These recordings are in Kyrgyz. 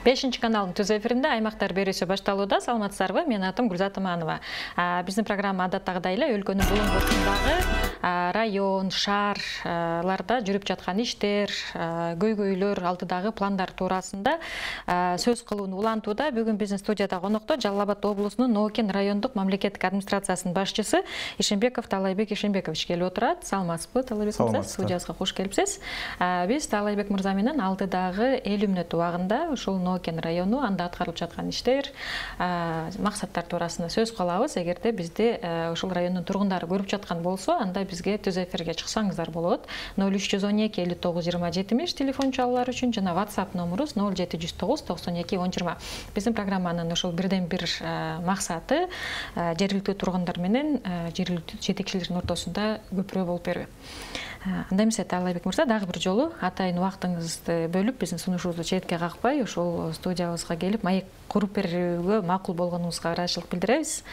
5 каналдын түз эфиринде аймактар берүүсү башталууда. Саламатсыздарбы? Мен атым Гүлзат Иманова. Биздин программа адаттагыдай эле өлкөнүн булуң бурчундагы район, шаарларда жүрүп жаткан иштер, көйгөйлөр, алдыдагы пландар туурасында сөз кылууну улантууда. Бүгүн биздин студияда конокто Жалал Абад облусунун Ноокен райондук мамлекеттик администрациясынын башчысы Ишенбеков Таалайбек Ишенбекович келип отурат. Саламатсызбы, Таалайбек мырза? Студиябызга кош келипсиз. Биз Таалайбек мырза менен алдыдагы 50 мүнөт убагында ушул Ноокен району, анда аткарылып жаткан иштер, максаттар туурасында сөз кылабыз. Эгерде бизди ушул райондун тургундары көрүп жаткан болсо, анда бизге түз эфирге чыксаңыздар болот. 0312 59 27 телефон чалуулар үчүн жана WhatsApp номерубуз 0709 92 1020. Биздин программанын ушул бирден бир максаты жергиликтүү тургундар менен жергиликтүү жетекчилердин ортосунда көпүрө болуп берүү. Анда эмесе Таалайбек мырза, дагы бир жолу атайын убактыңызды бөлүп, биздин сунушубузду четке какпай, ушул студиябызга келип, маек куруп берүүгө макул болгонуңузга ыраазычылык билдиребиз.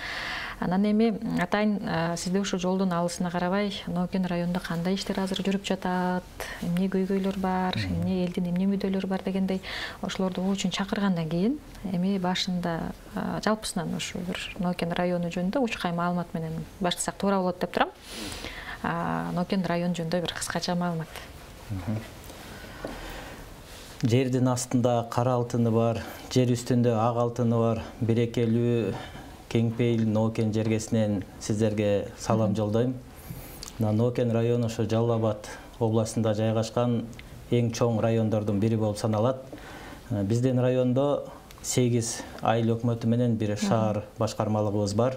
Анан эми атайын сизде ушул жолдун алысына карабай, Ноокен районунда кандай иштер азыр жүрүп жатат, эмне көйгөйлөр бар, эмне элдин эмне мүдөлөрү бар дегендей ошолорду угуу үчүн чакыргандан кийин, эми башында жалпысынан ушу бир Ноокен району жөнүндө учкай маалымат менен баштасак туура болот деп турам. Ноокен район жөнүндө бир кыскача маалымат. Жердин астында кара алтыны бар, жер үстүндө ак алтыны бар, берекелүү кеңпейил Ноокен жергесинен сиздерге салам жолдойм. Ноокен району ошо Жалал Абад областында жайгашкан эң чоң райондордун бири болуп саналат. Биздин райондо 8 айыл өкмөтү менен бир шаар башкармалыгыбыз бар.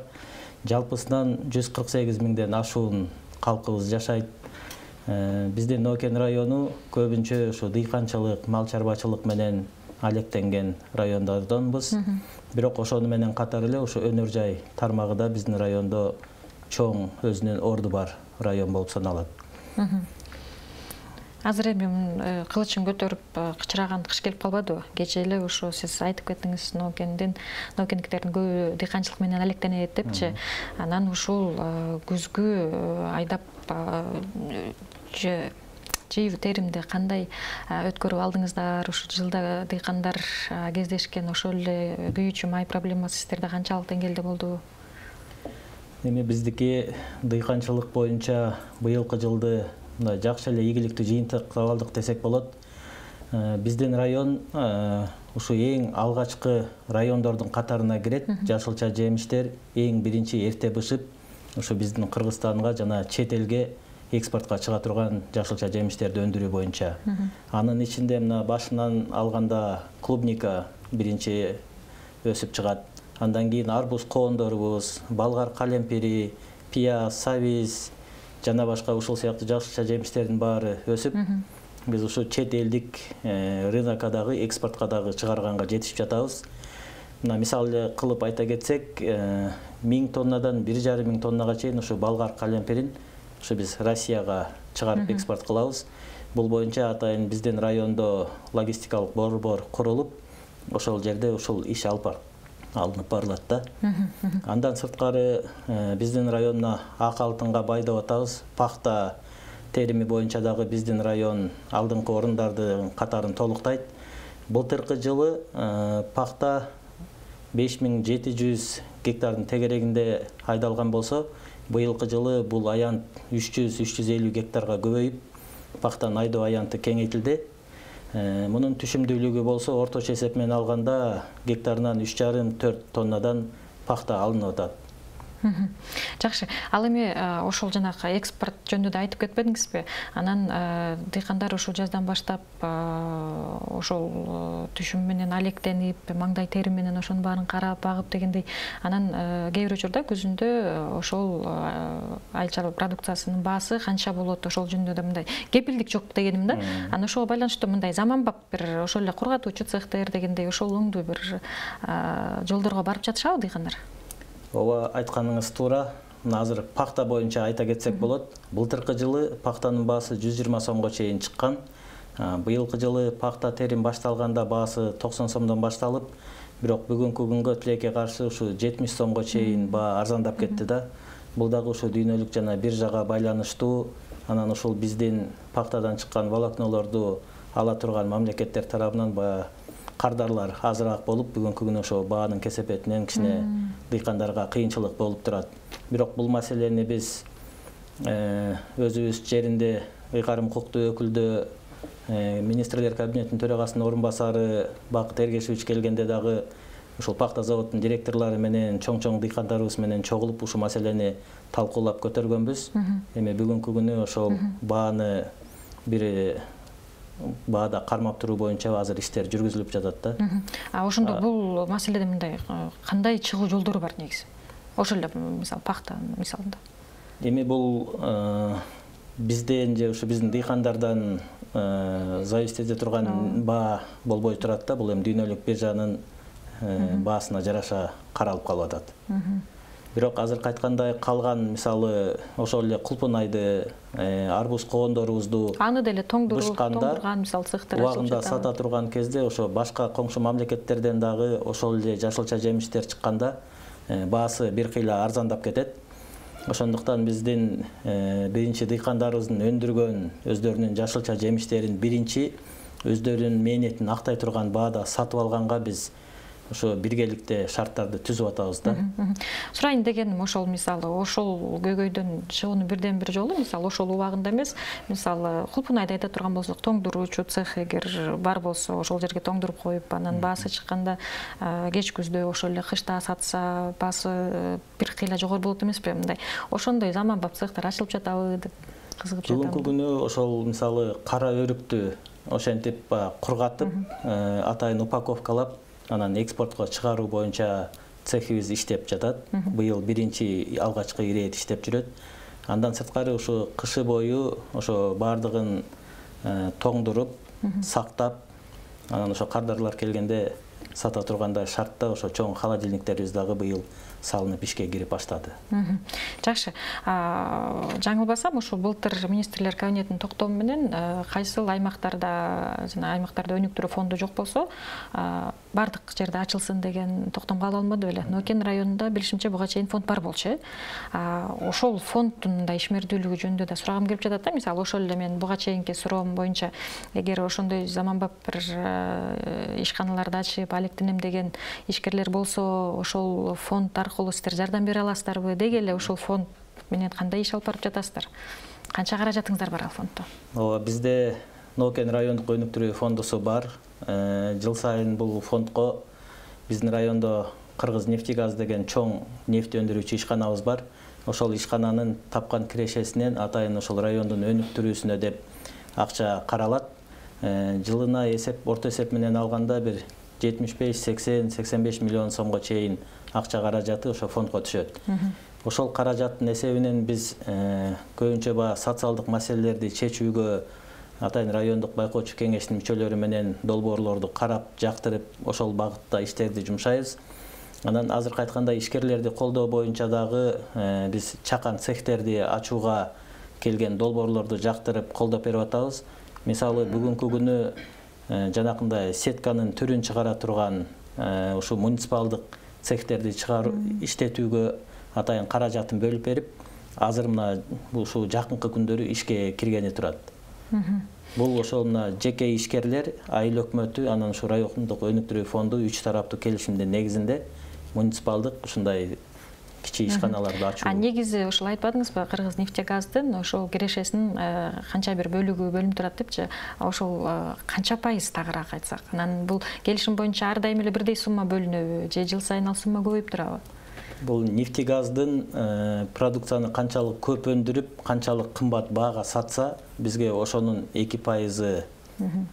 Жалпысынан 148 миңден ашуун калкыбыз жашайт. Биздин Ноокен району көбүнчө ушу дыйканчылык, мал чарбачылык менен алектенген райондордонбуз. Бирок ошону менен катар эле ушу өнөр жай тармагында биздин райондо чоң өзүнүн орду бар район болуп саналат. Азыр эми кылычын көтөрүп кычыраган кыш келип калбадыбы? Кече эле ушу сиз айтып кеттиңиз, Ноокендиктердин көбү дыйканчылык менен алектенет депчи. Анан ушул күзгү айдап жыйып теримди кандай өткөрүп алдыңыздар? Ушул жылда дыйкандар кездешкен ошол эле күйүүчү май проблемасы сиздерде канчалык деңгээлде болду? Эми биздики дыйканчылык боюнча быйылкы жылды жакшы эле ийгиликтүү жыйынтык алдык десек болот. Биздин район ушу эң алгачкы райондордун катарына кирет. Жашылча жемиштер эң биринчи эрте бышып, ушу биздин Кыргызстанга жана чет элге экспортко чыга турган жашылча жемиштерди өндүрүү боюнча. Анын ичинде мына башынан алганда клубника биринчи өсүп чыгат. Андан кийин арбуз коондорубуз, болгар калемпири, пияз, сабиз жана башка ушул сыяктуу жашылча жемиштердин баары өсүп, биз ушу чет элдик рынокко дагы, экспортко дагы чыгарганга жетишип жатабыз. Мына мисал кылып айта кетсек, 1000 тоннадан 1,5 тоннага чейин ушу болгар калемпирин ушу биз Россияга чыгарып экспорт кылабыз. Бул боюнча атайын биздин райондо логистикалык борбор курулуп, ошол жерде ушул иш алынып барылат да. Андан сырткары биздин районуна ак алтынга бай деп атабыз. Пахта терими боюнча дагы биздин район алдыңкы орундардын катарын толуктайт. Былтыркы жылы пахта 5700 гектардын тегерегинде айдалган болсо, быйылкы жылы бул аянт 300-350 гектарга көбөйүп, пахтанын айдоо аянты кеңейтилди. Мунун түшүмдүүлүгү болсо, орточо эсеп менен алганда гектарынан 3,5-4 тоннадан пахта алынып атат. Жакшы. Ал эми ошол жанакы экспорт жөнүндө айтып кетпедиңизби? Анан дыйкандар ушул жаздан баштап ошол түшүм менен алектенип, маңдай терим менен ошонун баарын карап, багып дегендей. Анан кээ бир учурда күзүндө ошол айыл чарба продукциясынын баасы канча болот, ошол жөнүндө да мындай кепилдик жок дегеним да. Анан ошого байланыштуу мындай заманбап бир ошол эле кургатуучу цехтер дегендей ошол оңдуу бир жолдорго барып жатышабы дыйкандар? Ооба, айтканыңыз туура. Азыр пахта боюнча айта кетсек болот. Былтыркы жылы пахтанын баасы 120 сомго чейин чыккан. Быйылкы жылы пахта терим башталганда баасы 90 сомдон башталып, бирок бүгүнкү күнгө тилекке каршы ушу 70 сомго чейин баа арзандап кетти да. Бул дагы ушу дүйнөлүк жана биржага байланыштуу. Анан ушул биздин пахтадан чыккан волокнолорду ала турган мамлекеттер тарабынан кардарлар азыраак болуп, бүгүнкү күнү ошо баанын кесепетинен кичине дыйкандарга кыйынчылык болуп турат. Бирок бул маселени биз өзүбүз жеринде ыйгарым укуктуу өкүлдө министрлер кабинетинин төрагасынын орун басары Бакыт Эргешевич келгенде дагы ушул пахта заводунун директорлору менен чоң дыйкандарыбыз менен чогулуп ушул маселени талкуулап көтөргөнбүз. Эми бүгүнкү күнү ошол бааны бир баада кармап туруу боюнча азыр иштер жүргүзүлүп жатат да. Ошондо бул маселеде мындай кандай чыгуу жолдору бар негизи? Ошол эле мисалы пахта мисалында. Эми бул бизден же ушу биздин дыйкандардан зависит эте турган баа болбой турат да. Бул эми дүйнөлүк биржанын баасына жараша каралып калып атат. Бирок азыркы айткандай калган мисалы ошол эле кулпунайды, арбуз когондорубузду аны деле тоңдурган мисалы цехтер убагында сата турган кезде ошо башка коңшу мамлекеттерден дагы ошол эле жашылча жемиштер чыкканда баасы бир кыйла арзандап кетет. Ошондуктан биздин биринчи дыйкандарыбыздын өндүргөн өздөрүнүн жашылча жемиштерин биринчи өздөрүнүн мээнетин актай турган баада сатып алганга биз ошо биргеликте шарттарды түзүп атабыз да. Сурайын дегеним ошол мисалы ошол көйгөйдөн чыгуунун бирден бир жолу мисалы ошол убагында эмес, мисалы кулпунайды айта турган болсок, тоңдуруучу цех эгер бар болсо, ошол жерге тоңдуруп коюп, анан баасы чыкканда кеч күздө ошол эле кышта сатса, баасы бир кыйла жогору болот эмеспи? Мындай ошондой заманбап цехтер ачылып жатабы деп кызыгып жатам. Бүгүнкү күнү ошол мисалы кара өрүктү ошентип кургатып, атайын упаковкалап, анан экспортко чыгаруу боюнча цехибиз иштеп жатат. Быйыл биринчи алгачкы ирет иштеп жүрөт. Андан сырткары ушу кышы бою ошо бардыгын тоңдуруп, сактап, анан ошо кардарлар келгенде сата тургандай шартта ошо чоң холодильниктерибиз дагы быйыл салынып ишке кирип баштады. Жакшы. Жаңылбасам, ошо былтыр министрлер кабинетинин токтому менен кайсыл аймактарда жана аймактарда өнүктүрүү фонду жок болсо, бардык жерде ачылсын деген токтом кабыл алынбады беле. Нокен районунда билишимче буга чейин фонд бар болчу. Ошол фонддун мындай ишмердүүлүгү жөнүндө да сурагым келип жатат да. Мисалы ошол эле мен буга чейинки суроом боюнча, эгер ошондой заманбап бир ишканаларды ачып, алектенем деген ишкерлер болсо, ошол фонд аркылуу сиздер жардам бере аласыздарбы? Деги эле ошол фонд менен кандай иш алып барып жатасыздар? Канча каражатыңыздар бар ал фонддо? Ооба, бизде Нокен райондук өнүктүрүү фондусу бар. Жыл сайын бул фондко биздин райондо Кыргыз нефтегаз деген чоң нефть өндүрүүчү ишканабыз бар. Ошол ишкананын тапкан кирешесинен атайын ошол райондун өнүктүрүүсүнө деп акча каралат. Жылына орто эсеп менен алганда бир 75-80-85 миллион сомго чейин акча каражаты ошо фондко түшөт. Ошол каражаттын эсебинен биз көбүнчө социалдык маселелерди чечүүгө атайын райондук байкоочу кеңештин мүчөлөрү менен долбоорлорду карап, жактырып, ошол багытта иштерди жумшайбыз. Анан азыркы айткандай ишкерлерди колдоо боюнча дагы биз чакан цехтерди ачууга келген долбоорлорду жактырып, колдоп берип атабыз. Мисалы бүгүнкү күнү жанакындай сетканын түрүн чыгара турган ушу муниципалдык цехтерди иштетүүгө атайын каражатын бөлүп берип, азыр мына ушул жакынкы күндөрү ишке киргени турат. Бул ошол мына жеке ишкерлер, айыл өкмөтү, анан ушу райондук өнүктүрүү фонду 3 тараптуу келишимдин негизинде муниципалдык ушундай кичи ишканаларды ачуу. Негизи ошол айтпадыңызбы, Кыргыз нефтегаздын ошол кирешесинин канча бир бөлүгү бөлүнүп турат депчи, ошол канча пайыз тагыраак айтсак? Анан бул келишим боюнча ар дайым эле бирдей сумма бөлүнөбү же жыл сайын ал сумма көбөйүп турабы? Бул нефтегаздын продукцияны канчалык көп өндүрүп, канчалык кымбат баага сатса, бизге ошонун 2%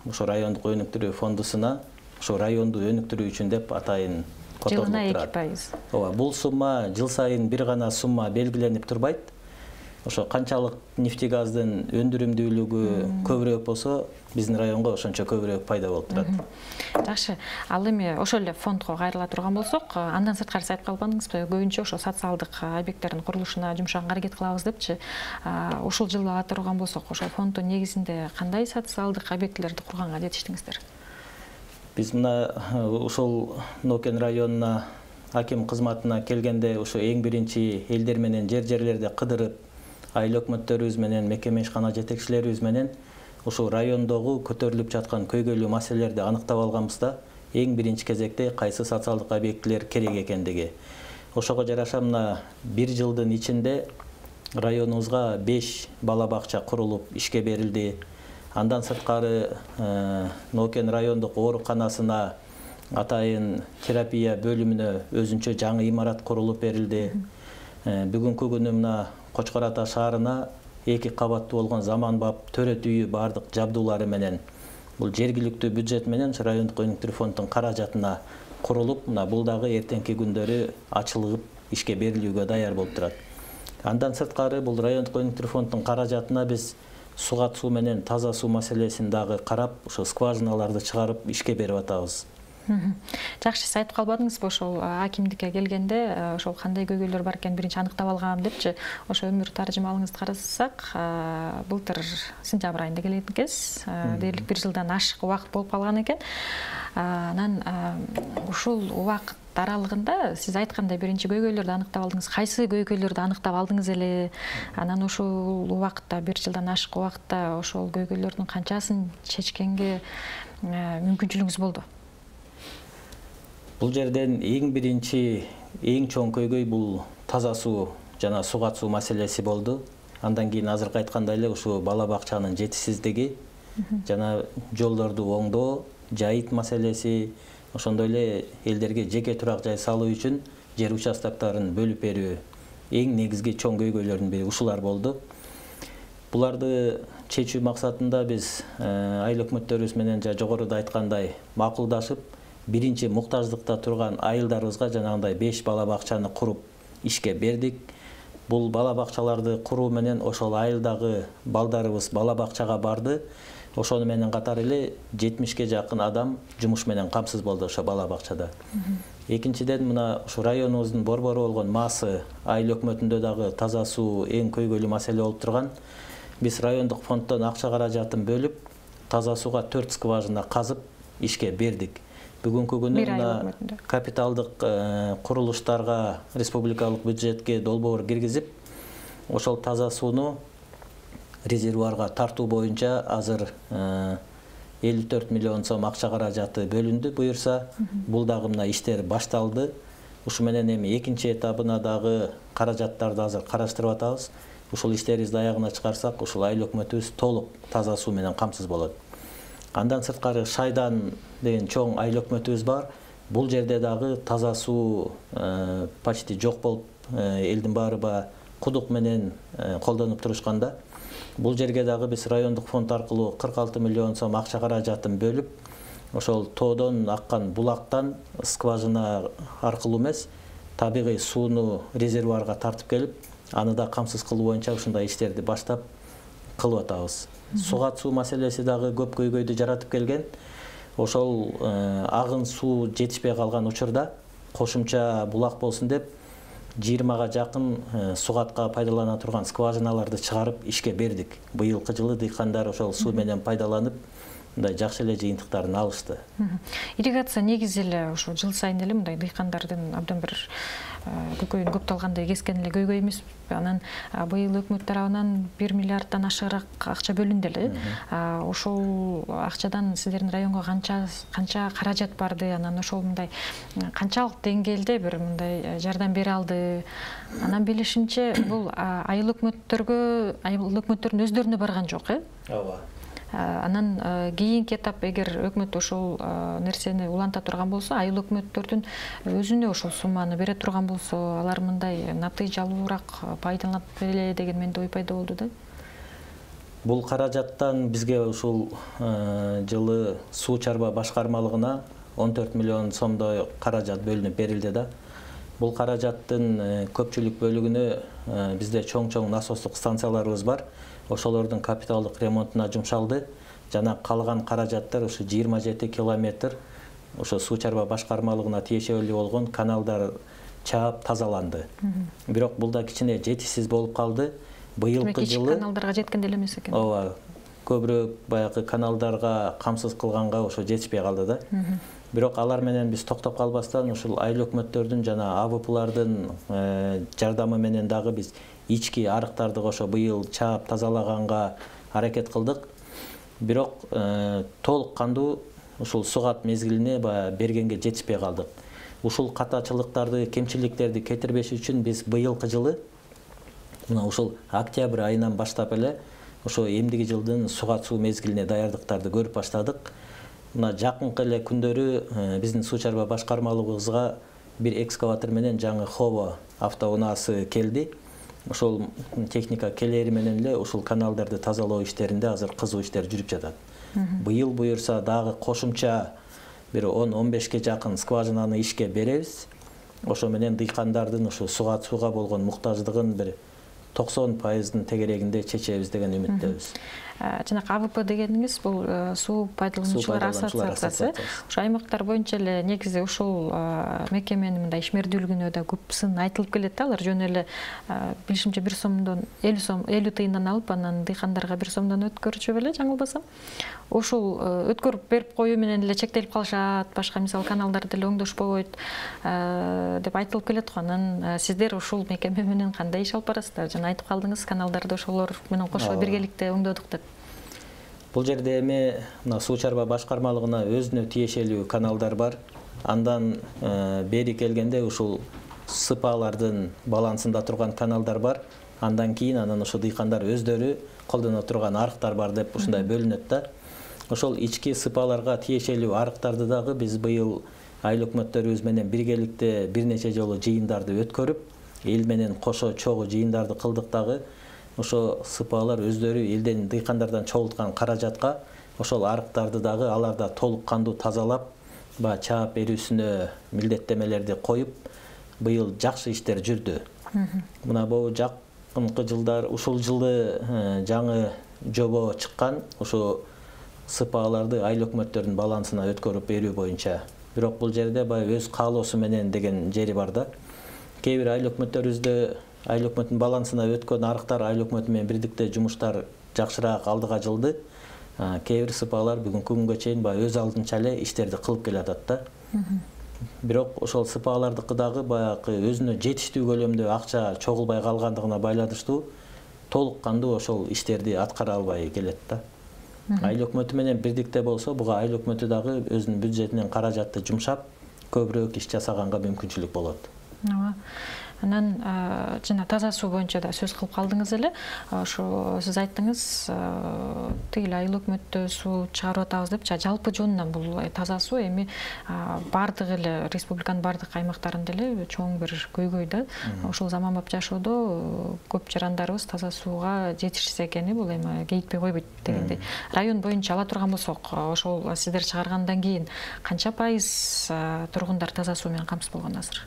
ошо райондук өнүктүрүү фондусуна, ошо районду өнүктүрүү үчүн деп атайын которулуп турат. Жылына 2%. Ооба, бул сумма жыл сайын бир гана сумма белгиленип турбайт. Ошо канчалык нефтегаздын өндүрүмдүүлүгү көбүрөөк болсо, биздин районго ошончо көбүрөөк пайда болуп турат. Жакшы. Ал эми ошол эле фондко кайрыла турган болсок, андан сырткары айтып калбадыңызбы, көбүнчө ошо социалдык объекттердин курулушуна жумшаганга аракет кылабыз депчи. Ушул жылы ала турган болсок, ошол фонддун негизинде кандай социалдык объектилерди курганга жетиштиңиздер? Биз мына ушул Нокен районуна аким кызматына келгенде ошо эң биринчи элдер менен жерлерде кыдырып, айыл өкмөттөрүбүз менен, мекеме ишкана жетекчилерибиз менен ушул райондогу көтөрүлүп жаткан көйгөйлүү маселелерди аныктап алганбыз да, эң биринчи кезекте кайсы социалдык объектилер керек экендиги. Ошого жараша мына 1 жылдын ичинде районубузга 5 бала бакча курулуп ишке берилди. Андан сырткары Нокен райондук ооруканасына атайын терапия бөлүмүнө өзүнчө жаңы имарат курулуп берилди. Бүгүнкү күнү мына Кочкор Ата шаарына 2 кабаттуу болгон заманбап төрөт үйү бардык жабдуулары менен бул жергиликтүү бюджет менен райондук өнүктүрүү фондунун каражатына курулуп, мына бул дагы эртеңки күндөрү ачылып ишке берилүүгө даяр болуп турат. Андан сырткары бул райондук өнүктүрүү фондунун каражатына биз сугат суу менен таза суу маселесин дагы карап, ошо скважиналарды чыгарып ишке берип атабыз. Жакшы, сиз айтып калбадыңызбы ошол акимдикке келгенде ошол кандай көйгөйлөр бар экенин биринчи аныктап алгам депчи. Ошо өмүр таржымалыңызды карасак, былтыр сентябрь айында келген экенсиз. Дээрлик 1 жылдан ашык убакыт болуп калган экен. Анан ушул убакыт аралыгында сиз айткандай биринчи көйгөйлөрдү аныктап алдыңыз. Кайсы көйгөйлөрдү аныктап алдыңыз эле? Анан ушул убакытта 1 жылдан ашык убакытта ошол көйгөйлөрдүн канчасын чечкенге мүмкүнчүлүгүңүз болду? Бул жерден эң биринчи, эң чоң көйгөй бул таза суу жана сугат суу маселеси болду. Андан кийин азыркы айткандай эле ушу бала бакчанын жетишсиздиги жана жолдорду оңдоо, жайыт маселеси, ошондой эле элдерге жеке турак жай салуу үчүн жер участоктарын бөлүп берүү эң негизги чоң көйгөйлөрдүн бири ушулар болду. Буларды чечүү максатында биз айыл өкмөттөрүбүз менен жогоруда айткандай макулдашып, биринчи муктаждыкта турган айылдарыбызга жанагындай 5 бала бакчаны куруп ишке бердик. Бул бала бакчаларды куруу менен ошол айылдагы балдарыбыз бала бакчага барды. Ошону менен катар эле 70ке жакын адам жумуш менен камсыз болду ошо бала бакчада. Экинчиден мына ушу районубуздун борбору болгон Масы айыл өкмөтүндө дагы таза суу эң көйгөйлүү маселе болуп турган. Биз райондук фонддон акча каражатын бөлүп, таза сууга 4 скважина казып ишке бердик. Бүгүнкү күнү мына капиталдык курулуштарга республикалык бюджетке долбоор киргизип, ошол таза сууну резервуарга тартуу боюнча азыр 54 миллион сом акча каражаты бөлүндү буюрса. Бул дагы мына иштер башталды. Ушу менен эми экинчи этабына дагы каражаттарды азыр караштырып атабыз. Ушул иштерибизди аягына чыгарсак, ушул айыл өкмөтүбүз толук таза суу менен камсыз болот. Андан сырткары Шайдан деген чоң айыл өкмөтүбүз бар. Бул жерде дагы таза суу почти жок болуп, элдин баары кудук менен колдонуп турушканда. Бул жерге дагы биз райондук фонд аркылуу 46 миллион сом акча каражатын бөлүп, ошол тоодон аккан булактан скважина аркылуу эмес, табигый сууну резервуарга тартып келип, аны да камсыз кылуу боюнча ушундай иштерди баштап кылып атабыз. Сугат суу маселеси дагы көп көйгөйдү жаратып келген. Ошол агын суу жетишпей калган учурда кошумча булак болсун деп 20га жакын сугатка пайдалана турган скважиналарды чыгарып ишке бердик. Быйылкы жылы дыйкандар ошол суу менен пайдаланып, мындай жакшы эле жыйынтыктарын алышты. Ирригация негизи эле ошо жыл сайын эле мындай дыйкандардын абдан бир көкөйүн көпталгандай кескен эле көйгөй эмес. Анан быйыл өкмөт тарабынан 1 миллиарддан ашыгыраак акча бөлүндү эле. Ошол акчадан сиздердин районго канча каражат барды? Анан ошол мындай канчалык деңгээлде бир мындай жардам бере алды? Анан билишимче бул айыл өкмөттөрдүн өздөрүнө барган жок, Ооба. Анан кийинки этап эгер өкмөт ошол нерсени уланта турган болсо, айыл өкмөттөрдүн өзүнө ошол сумманы бере турган болсо, алар мындай натыйжалуураак пайдаланат беле деген менде ой пайда болду да. Бул каражаттан бизге ушул жылы суу чарба башкармалыгына 14 миллион сомдой каражат бөлүнүп берилди да. Бул каражаттын көпчүлүк бөлүгүнө бизде чоң насостук станцияларыбыз бар. Ошолордун капиталдык ремонтуна жумшалды. Жана калган каражаттар ушу 27 километр ошо суу чарба башкармалыгына тиешелүү болгон каналдар чаап тазаланды. Бирок бул да кичине жетишсиз болуп калды. Быйылкы жылы каналдарга жеткен эле эмес экен. Ооба, көбүрөөк баягы каналдарга камсыз кылганга ошо жетишпей калды да. Бирок алар менен биз токтоп калбастан ушул айыл өкмөттөрдүн жана АВПлардын жардамы менен дагы биз ички арыктарды ошо быйыл чаап тазалаганга аракет кылдык. Бирок толук кандуу ушул сугат мезгилине бергенге жетишпей калдык. Ушул катачылыктарды, кемчиликтерди кетирбеш үчүн биз быйылкы жылы мына ушул октябрь айынан баштап эле ошо эмдиги жылдын сугат суу мезгилине даярдыктарды көрүп баштадык. Мына жакынкы эле күндөрү биздин суу чарба башкармалыгыбызга бир экскаватор менен жаңы Хово автоунаасы келди. Ошол техника келери менен эле ушул каналдарды тазалоо иштеринде азыр кызуу иштер жүрүп жатат. Быйыл буюрса дагы кошумча бир 10-15ке жакын скважинаны ишке беребиз. Ошо менен дыйкандардын ушу сугат сууга болгон муктаждыгын бир 90% тегерегинде чечебиз деген үмүттөбүз. Жанагы АВП дегениңиз бул суу пайдалануучулар ассоциациясы. Ошо аймактар боюнча эле негизи ушул мекеменин мындай ишмердүүлүгүнө да көп сын айтылып келет да. Алар жөн эле билишимче 1 сомдон 50 тыйындан алып анан дыйкандарга 1 сомдон өткөрчү беле жаңылбасам. Ошол өткөрүп берип коюу менен эле чектелип калышат, башка мисалы каналдарды эле оңдошпойт деп айтылып келет го. Анан сиздер ушул мекеме менен кандай иш алып барасыздар? Жана айтып калдыңыз, каналдарды ошолор менен кошо биргеликте оңдодук деп. Бул жерде эми мына суу чарба башкармалыгына өзүнө тиешелүү каналдар бар. Андан бери келгенде ушул сыпалардын балансында турган каналдар бар. Андан кийин анан ошо дыйкандар өздөрү колдоно турган арыктар бар деп ушундай бөлүнөт да. Ошол ички сыпаларга тиешелүү арыктарды дагы биз быйыл айыл өкмөттөрүбүз менен биргеликте бир нече жолу жыйындарды өткөрүп, эл менен кошо чогуу жыйындарды кылдык дагы. Ошо сыпалар өздөрү элден дыйкандардан чогулткан каражатка ошол арыктарды дагы аларда толук кандуу тазалап, чаап берүүсүнө милдеттемелерди коюп, быйыл жакшы иштер жүрдү. Мына бул жакынкы жылдар ушул жылы жаңы жобо чыккан, ошо сыпаларды айыл өкмөттөрүнүн балансына өткөрүп берүү боюнча. Бирок бул жерде өз каалоосу менен деген жери бар да. Кээ бир айыл өкмөттөрүбүздө айыл өкмөтүнүн балансына өткөн арыктар айыл өкмөтү менен бирдикте жумуштар жакшыраак алдыга жылды. Кээ бир сыпалар бүгүнкү күнгө чейин өз алдынча эле иштерди кылып келатат да. Бирок ошол сыпалардыкы дагы баягы өзүнө жетиштүү көлөмдө акча чогулбай калгандыгына байланыштуу толук кандуу ошол иштерди аткара албай келет да. Айыл өкмөтү менен бирдикте болсо, буга айыл өкмөтү дагы өзүнүн бюджетинен каражатты жумшап, көбүрөөк иш жасаганга мүмкүнчүлүк болот. Анан жана таза суу боюнча да сөз кылып калдыңыз эле. Ошо сиз айттыңыз, тигил айыл өкмөттө суу чыгарып атабыз деп, жалпы жонунан бул таза суу эми бардык эле республиканын бардык аймактарында эле чоң бир көйгөй да. Ошол заманбап жашоодо көп жарандарыбыз таза сууга жетишсе экени, бул эми кейикпей койбойт дегендей. Район боюнча ала турган болсок, ошол сиздер чыгаргандан кийин канча пайыз тургундар таза суу менен камсыз болгон азыр?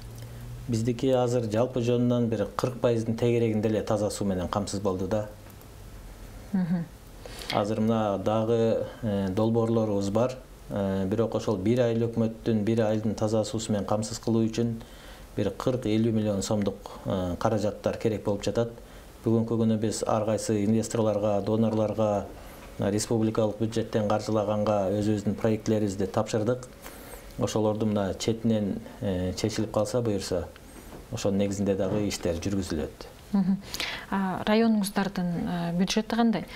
Биздики азыр жалпы жонунан бир 40%-ын тегерегинде эле таза суу менен камсыз болду да. Азыр мына дагы долбоорлорубуз бар. Бирок ошол бир айыл өкмөттүн бир айылдын таза суусу менен камсыз кылуу үчүн бир 40-50 миллион сомдук каражаттар керек болуп жатат. Бүгүнкү күнү биз ар кайсы инвесторлорго, донорлорго, республикалык бюджеттен каржылаганга өзүбүздүн проектлерибизди тапшырдык. Ошолорду мына четинен чечилип калса буюрса, ошонун негизинде дагы иштер жүргүзүлөт. Районуңуздардын бюджети кандай?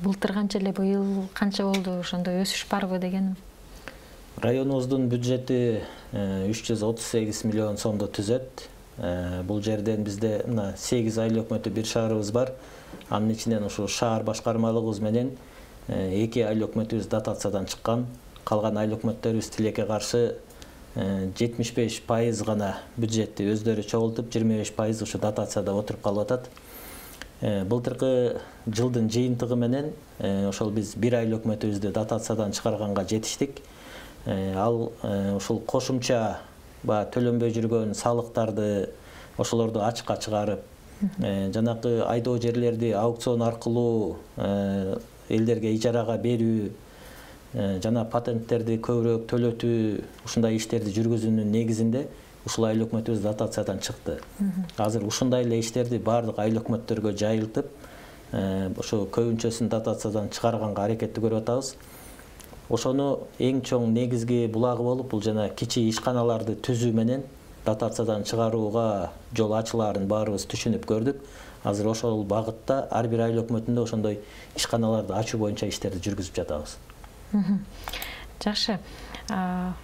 Былтыр канча эле, быйыл канча болду? Ошондой өсүш барбы дегеним? Районубуздун бюджети 338 миллион сомду түзөт. Бул жерден бизде мына 8 айыл өкмөтү бир шаарыбыз бар. Анын ичинен ушул шаар башкармалыгыбыз менен 2 айыл өкмөтүбүз дотациядан чыккан. Калган айыл өкмөттөрүбүз тилекке каршы 75% гана бюджетти өздөрү чогултуп, 25% ушу дотацияда отуруп калып атат. Былтыркы жылдын жыйынтыгы менен ошол биз бир айыл өкмөтүбүздү дотациядан чыгарганга жетиштик. Ал ушул кошумча төлөнбөй жүргөн салыктарды ошолорду ачыкка чыгарып, жанакы айдоо жерлерди аукцион аркылуу элдерге ижарага берүү, жана патенттерди көбүрөөк төлөтүү, ушундай иштерди жүргүзүүнүн негизинде ушул айыл өкмөтүбүз дотациядан чыкты. Азыр ушундай эле иштерди бардык айыл өкмөттөргө жайылтып, ошо көбүнчөсүн дотациядан чыгарганга аракетти көрүп атабыз. Ошону эң чоң негизги булагы болуп, бул жана кичи ишканаларды түзүү менен дотациядан чыгарууга жол ачылаарын баарыбыз түшүнүп көрдүк. Азыр ошол багытта ар бир айыл өкмөтүндө ошондой ишканаларды ачуу боюнча иштерди жүргүзүп жатабыз. Жакшы.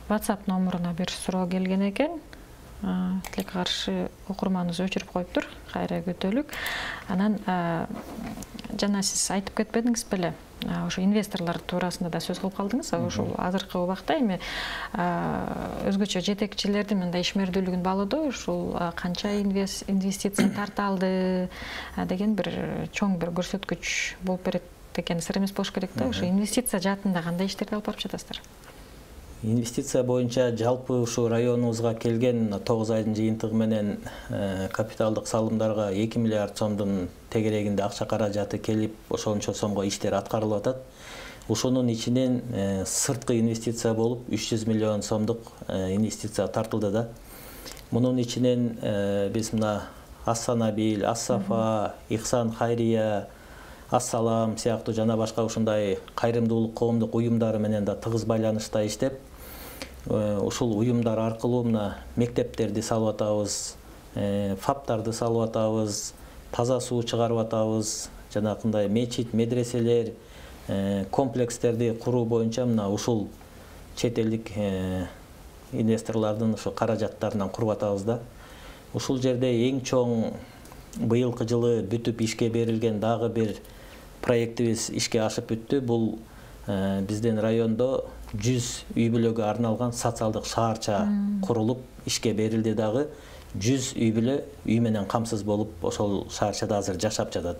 WhatsApp номеруна бир суроо келген экен. Тилек каршы окурманыбыз өчүрүп коюптур. Кайра көтөлүк. Анан жана сиз айтып кетпедиңиз беле? Ошо инвесторлор туурасында да сөз кылып калдыңыз. Ошол азыркы убакта эми өзгөчө жетекчилердин мындай ишмердүүлүгүн баалоодо ушул канча инвестиция тарта алды деген бир чоң бир көрсөткүч болуп берет экен. Сыр эмес болуш керек да. Ошо инвестиция жаатында кандай иштерди алып барып жатасыздар? Инвестиция боюнча жалпы ушу районубузга келген 9 айдын жыйынтыгы менен капиталдык салымдарга 2 миллиард сомдун тегерегинде акча каражаты келип, ошончо сомго иштер аткарылып атат. Ушунун ичинен сырткы инвестиция болуп 300 миллион сомдук инвестиция тартылды да. Мунун ичинен биз мына Ас-Санабил, Ас-Сафа, Ихсан Хайрия, Ас-Салам сыяктуу жана башка ушундай кайрымдуулук коомдук уюмдары менен да тыгыз байланышта иштеп, ушул уюмдар аркылуу мына мектептерди салып атабыз, фаптарды салып атабыз, таза суу чыгарып атабыз, жанакындай мечит, медреселер, комплекстерди куруу боюнча мына ушул чет элдик инвесторлордун ошо каражаттарынан куруп атабыз да. Ушул жерде эң чоң быйылкы жылы бүтүп ишке берилген дагы бир проектибиз ишке ашып бүттү. Бул биздин райондо 100 үй бүлөгө арналган социалдык шаарча курулуп ишке берилди дагы. 100 үй бүлө үй менен камсыз болуп ошол шаарчада азыр жашап жатат.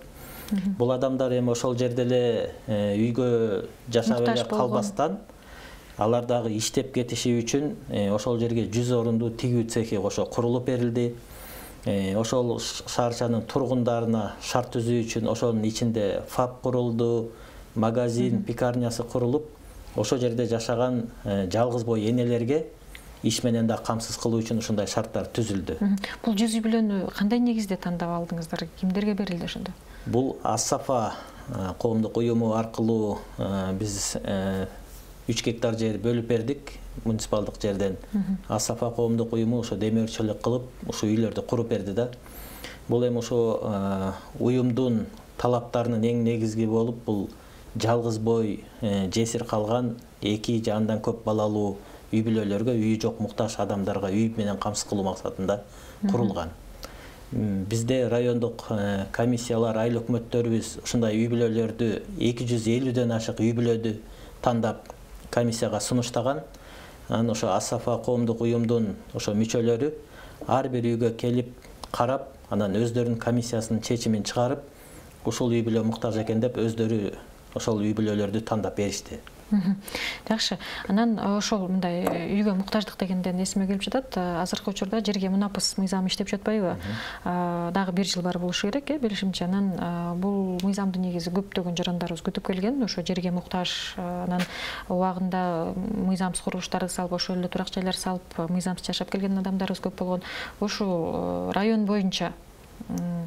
Бул адамдар эми ошол жерде эле үйгө жашап эле калбастан, алар дагы иштеп кетиши үчүн ошол жерге 100 орундуу тигүү цехи кошо курулуп берилди. Ошол шаарчанын тургундарына шарт түзүү үчүн ошонун ичинде ФАП курулду, магазин, пекарнясы курулуп, ошол жерде жашаган жалгыз бой энелерге иш менен да камсыз кылуу үчүн ушундай шарттар түзүлдү. Бул 100 үй бүлөнү кандай негизде тандап алдыңыздар? Кимдерге берилди ошондо? Бул Ас-Сафа коомдук уюму аркылуу биз 3 гектар жер бөлүп бердик муниципалдык жерден. Ас-Сафа коомдук уюму ошо демөөрчүлүк кылып, ушул үйлөрдү куруп берди да. Бул эми ошо уюмдун талаптарынын эң негизги болуп, бул жалгыз бой жесир калган 2 же андан көп балалуу үй бүлөлөргө, үйү жок муктаж адамдарга үй менен камсыз кылуу максатында курулган. Бизде райондук комиссиялар, айыл өкмөттөрүбүз ушундай үй бүлөлөрдү 250ден ашык үй бүлөдү тандап комиссияга сунуштаган. Анан ошо Ас-Сафа коомдук уюмдун ошо мүчөлөрү ар бир үйгө келип карап, анан өздөрүнүн комиссиясынын чечимин чыгарып, ушул үй бүлө муктаж экен деп өздөрү ошол үй бүлөлөрдү тандап беришти. Жакшы. Анан ошол мындай үйгө муктаждык дегенден эсиме келип жатат. Азыркы учурда жерге мунапыс мыйзамы иштеп жатпайбы? Дагы 1 жыл бар болушу керек, билишимче. Анан бул мыйзамдын негизи көптөгөн жарандарыбыз күтүп келген. Ошо жерге муктаж, анан убагында мыйзамсыз курулуштарды салып, ошол эле турак жайлар салып, мыйзамсыз жашап келген адамдарыбыз көп болгон. Ошо район боюнча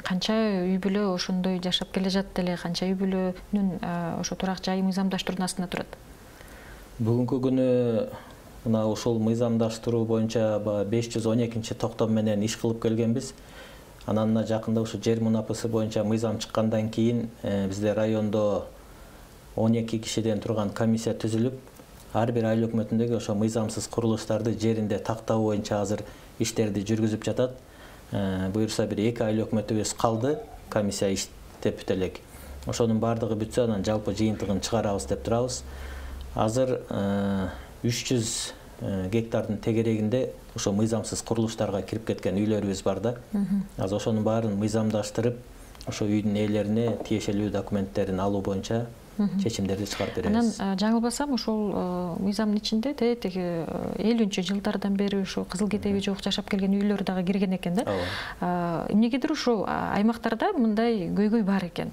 канча үй бүлө ошондой жашап келе жатты эле, канча үй бүлөнүн ошо турак жай мыйзамдаштыруунун астында турат? Бүгүнкү күнү мына ушул мыйзамдаштыруу боюнча 512 токтом менен иш кылып келгенбиз. Анан жакында ушу жер мунапысы боюнча мыйзам чыккандан кийин бизде райондо 12 кишиден турган комиссия түзүлүп, ар бир айыл өкмөтүндөгү ошо мыйзамсыз курулуштарды жеринде тактоо боюнча азыр иштерди жүргүзүп жатат. Буюрса бир 2 айыл өкмөтүбүз калды, комиссия иштеп бүт элек. Ошонун бардыгы бүтсө, анан жалпы жыйынтыгын чыгарабыз деп турабыз. Азыр 300 гектардын тегерегинде ошо мыйзамсыз курулуштарга кирип кеткен үйлөрүбүз бар да. Азыр ошонун баарын мыйзамдаштырып, ошо үйдүн ээлерине тиешелүү документтерин алуу боюнча чечимдерди чыгарып беребиз. Анан жаңылбасам, ошол мыйзамдын ичинде теги 50-жылдардан бери ушу кызыл кетеби жок жашап келген үйлөр дагы кирген экен да. Эмнегедир ушу аймактарда мындай көйгөй бар экен.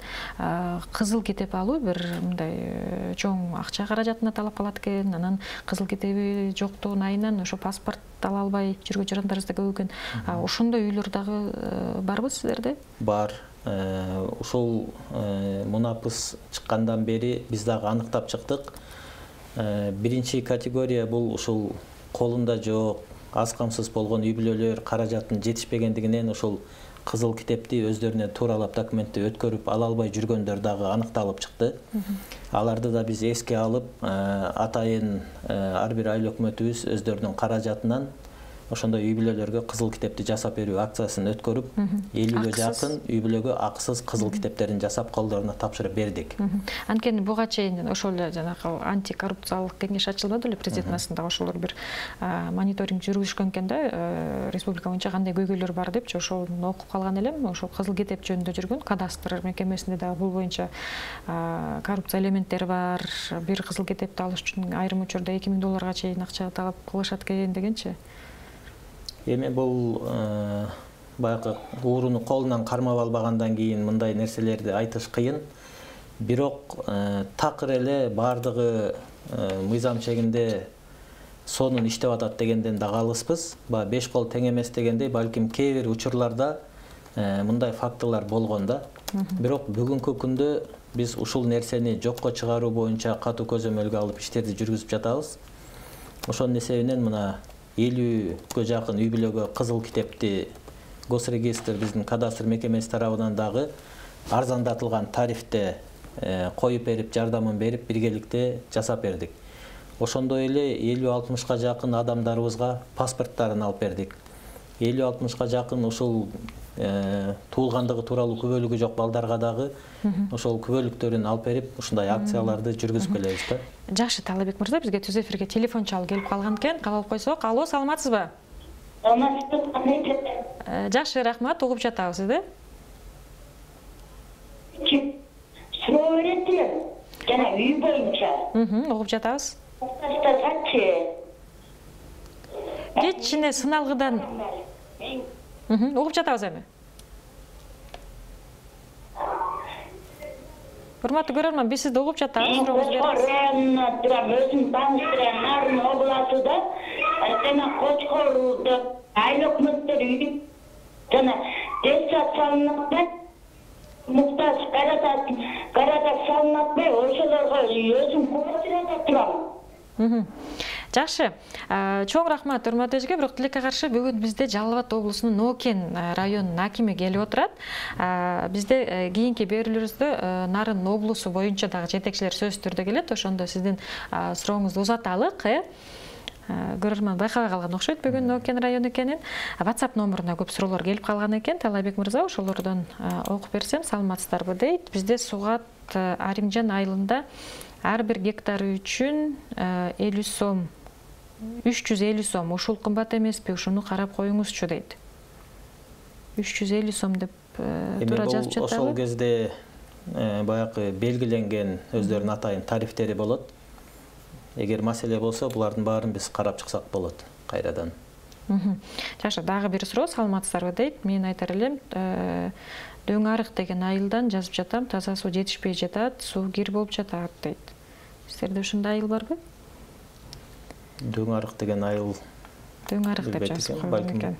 Кызыл кетеп алуу бир мындай чоң акча каражатына талап калат экен. Анан кызыл кетеби жоктугун айынан ошо паспорт ала албай жүргөн жарандарыбыз да көп экен. Ошондой үйлөр дагы барбы сиздерде? Бар. Ушул мунапыс чыккандан бери биз дагы аныктап чыктык. Биринчи категория бул ушул колунда жок, аз камсыз болгон үй бүлөлөр каражаттын жетишпегендигинен ушул кызыл китепти өздөрүнө тууралап документти өткөрүп ала албай жүргөндөр дагы аныкталып чыкты. Аларды да биз эске алып, атайын ар бир айыл өкмөтүбүз өздөрүнүн каражатынан ошондой үй бүлөлөргө кызыл китепти жасап берүү акциясын өткөрүп, 50ге жакын үй бүлөгө акысыз кызыл китептерин жасап колдоруна тапшырып бердик. Анткени буга чейин ошол жанагы антикоррупциялык кеңеш ачылбады эле президенттин астында, ошолор бир мониторинг жүргүзүшкөн экен да, республика боюнча кандай көйгөйлөр бар депчи, ошону окуп калган элем. Ошол кызыл китеп жөнүндө жүргөн кадастр мекемесинде дагы бул боюнча коррупция элементтери бар. Бир кызыл китепти алыш үчүн айрым учурда $2000 чейин акча талап кылышат экен дегенчи. Эми бул баягы ууруну колунан кармап албагандан кийин мындай нерселерди айтыш кыйын. Бирок такыр эле бардыгы мыйзам чегинде сонун иштеп атат дегенден да калыспыз. 5 кол тең эмес дегендей, балким кээ бир учурларда мындай фактылар болгон да. Бирок бүгүнкү күндө биз ушул нерсени жокко чыгаруу боюнча катуу көзөмөлгө алып иштерди жүргүзүп жатабыз. Ошонун эсебинен мына 50ге жакын үй бүлөгө кызыл китепти Госрегистр биздин кадастр мекемеси тарабынан дагы арзандатылган тарифте коюп берип, жардамын берип, биргеликте жасап бердик. Ошондой эле 50-60га жакын адамдарыбызга паспорттарын алып бердик. 50-60га жакын ушул туулгандыгы тууралуу күбөлүгү жок балдарга дагы ошол күбөлүктөрүн алып берип, ушундай акцияларды жүргүзүп келебиз да. Жакшы, Талабек мырза, бизге түз эфирге телефон чалып келип калган экен. Кабыл алып койсок. Алло, саламатсызбы? Жакшы, рахмат, угуп жатабыз сизди. Суроо беретилер. Жана үй боюнча. Угуп жатабыз. Кечине сыналгыдан угуп жатабыз эми. Урматтуу көрөрман, биз сизди угуп жатабыз. Өзүм тааныштырам, Нарын областында жана Кочкордо айыл өкмөттөр үйү жана детсад салынат, муктаж каратат салынат, ошолорго өзүм квартирада турам. Жакшы, чоң рахмат урматтуу эжеге. Бирок тилекке каршы бүгүн бизде Жалал Абад облусунун Нокен районунун акими келип отурат. Бизде кийинки берүүлөрүбүздө Нарын облусу боюнча дагы жетекчилер сөзсүз түрдө келет. Ошондо сиздин сурооңузду узаталык. Көрөрман байкабай калган окшойт бүгүн Нокен району экенин. WhatsApp номуруна көп суроолор келип калган экен. Талабек мырза, ошолордон окуп берсем, саламатсыздарбы дейт. Бизде Сугат Аримжан айылында ар бир гектары үчүн 50 сом, 350 сом. Ушул кымбат эмеспи? Ушуну карап коюңузчу дейт. 350 сом деп туура жазып жатабы? Ошол кезде баягы белгиленген өздөрүнүн атайын тарифтери болот. Эгер маселе болсо, булардын баарын биз карап чыксак болот кайрадан. Жакшы, дагы бир суроо, саламатсыздарбы дейт. Мен айтар элем, Дөң Арык деген айылдан жазып жатам, таза суу жетишпей жатат, суу кир болуп жатат дейт. Сиздерде ушундай айыл барбы? Дөң Арык деген айыл. Дөң Арык деп жазып койгон экен.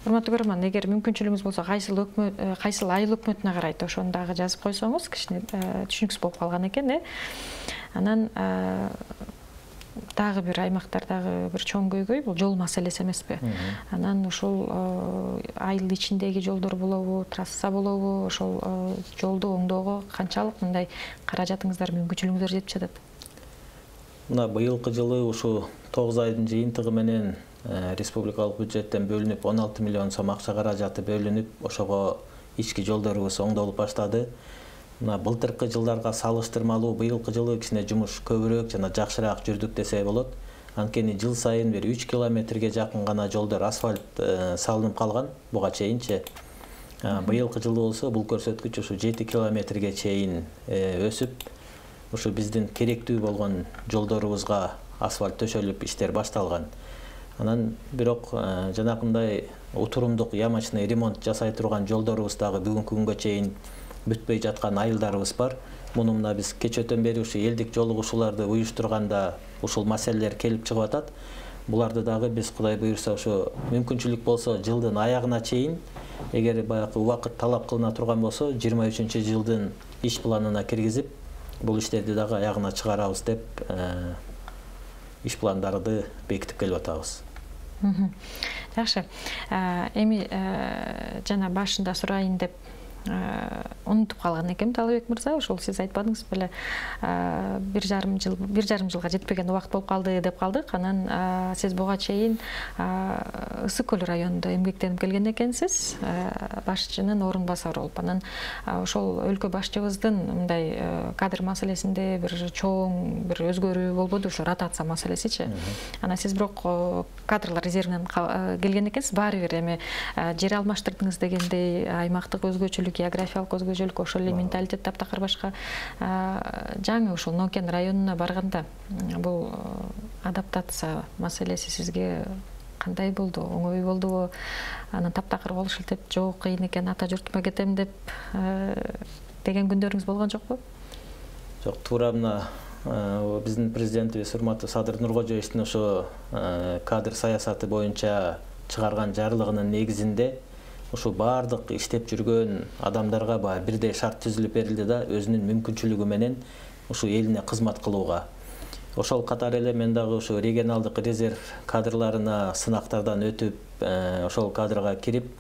Урматтуу көрөрман, эгер мүмкүнчүлүгүңүз болсо, кайсыл айыл өкмөтүнө карайт, ошону дагы жазып койсоңуз, кичине түшүнүксүз болуп калган экен, Анан дагы бир аймактардагы бир чоң көйгөй бул жол маселеси эмеспи? Анан ушул айыл ичиндеги жолдор болобу, трасса болобу, ошол жолду оңдоого канчалык мындай каражатыңыздар, мүмкүнчүлүгүңүздөр жетип жатат? Мына быйылкы жылы ушу 9 айдын жыйынтыгы менен республикалык бюджеттен бөлүнүп 16 миллион сом акча каражаты бөлүнүп, ошого ички жолдорубуз оңдолуп баштады. Мына былтыркы жылдарга салыштырмалуу быйылкы жылы кичине жумуш көбүрөөк жана жакшыраак жүрдүк десе болот. Анткени жыл сайын бир 3 километрге жакын гана жолдор асфальт салынып калган буга чейинчи. Быйылкы жылы болсо бул көрсөткүч ушу 7 километрге чейин өсүп, ушу биздин керектүү болгон жолдорубузга асфальт төшөлүп иштер башталган. Анан бирок жанакындай утурумдук ямачный ремонт жасай турган жолдорубуз дагы бүгүнкү күнгө чейин бүтпөй жаткан айылдарыбыз бар. Муну мына биз кечөтөн бери ушу элдик жолугушууларды уюштурганда ушул маселелер келип чыгып атат. Буларды дагы биз Кудай буйрса ушу мүмкүнчүлүк болсо жылдын аягына чейин, эгер баягы убакыт талап кылына турган болсо 23-жылдын иш планына киргизип, бул иштерди дагы аягына чыгарабыз деп иш пландарды бекитип келип атабыз. Жакшы. Эми жана башында сурайын деп унутуп калган экенмин, Талабек мырза. Ошол сиз айтпадыңыз беле, 1,5 жылга жетпеген убакыт болуп калды деп калдык. Анан сиз буга чейин Ысык көл районунда эмгектенип келген экенсиз, башчынын орун басары болуп. Анан ошол өлкө башчыбыздын мындай кадр маселесинде бир чоң бир өзгөрүү болбоду, ошо ротация маселесичи. Анан сиз бирок кадрлар резервинен келген экенсиз, баары бир эми жер алмаштырдыңыз дегендей аймактык өзгөчөлүк, географиялык өзгөчөлүк, ошол эле менталитет таптакыр башка. Жаңы ушул Нокен районуна барганда бул адаптация маселеси сизге кандай болду? Оңой болдубу? Анан таптакыр болуш илтеп, жок, кыйын экен, ата журтума кетем деп деген күндөрүңүз болгон жокпу? Жок, туура мына биздин президентибиз урматтуу Садыр Нуркожоевичтин ошо кадр саясаты боюнча чыгарган жарлыгынын негизинде ушу бардык иштеп жүргөн адамдарга бирдей шарт түзүлүп берилди да, өзүнүн мүмкүнчүлүгү менен ушу элине кызмат кылууга. Ошол катары эле мен дагы ушу регионалдык резерв кадрларына сынактардан өтүп, ошол кадрга кирип,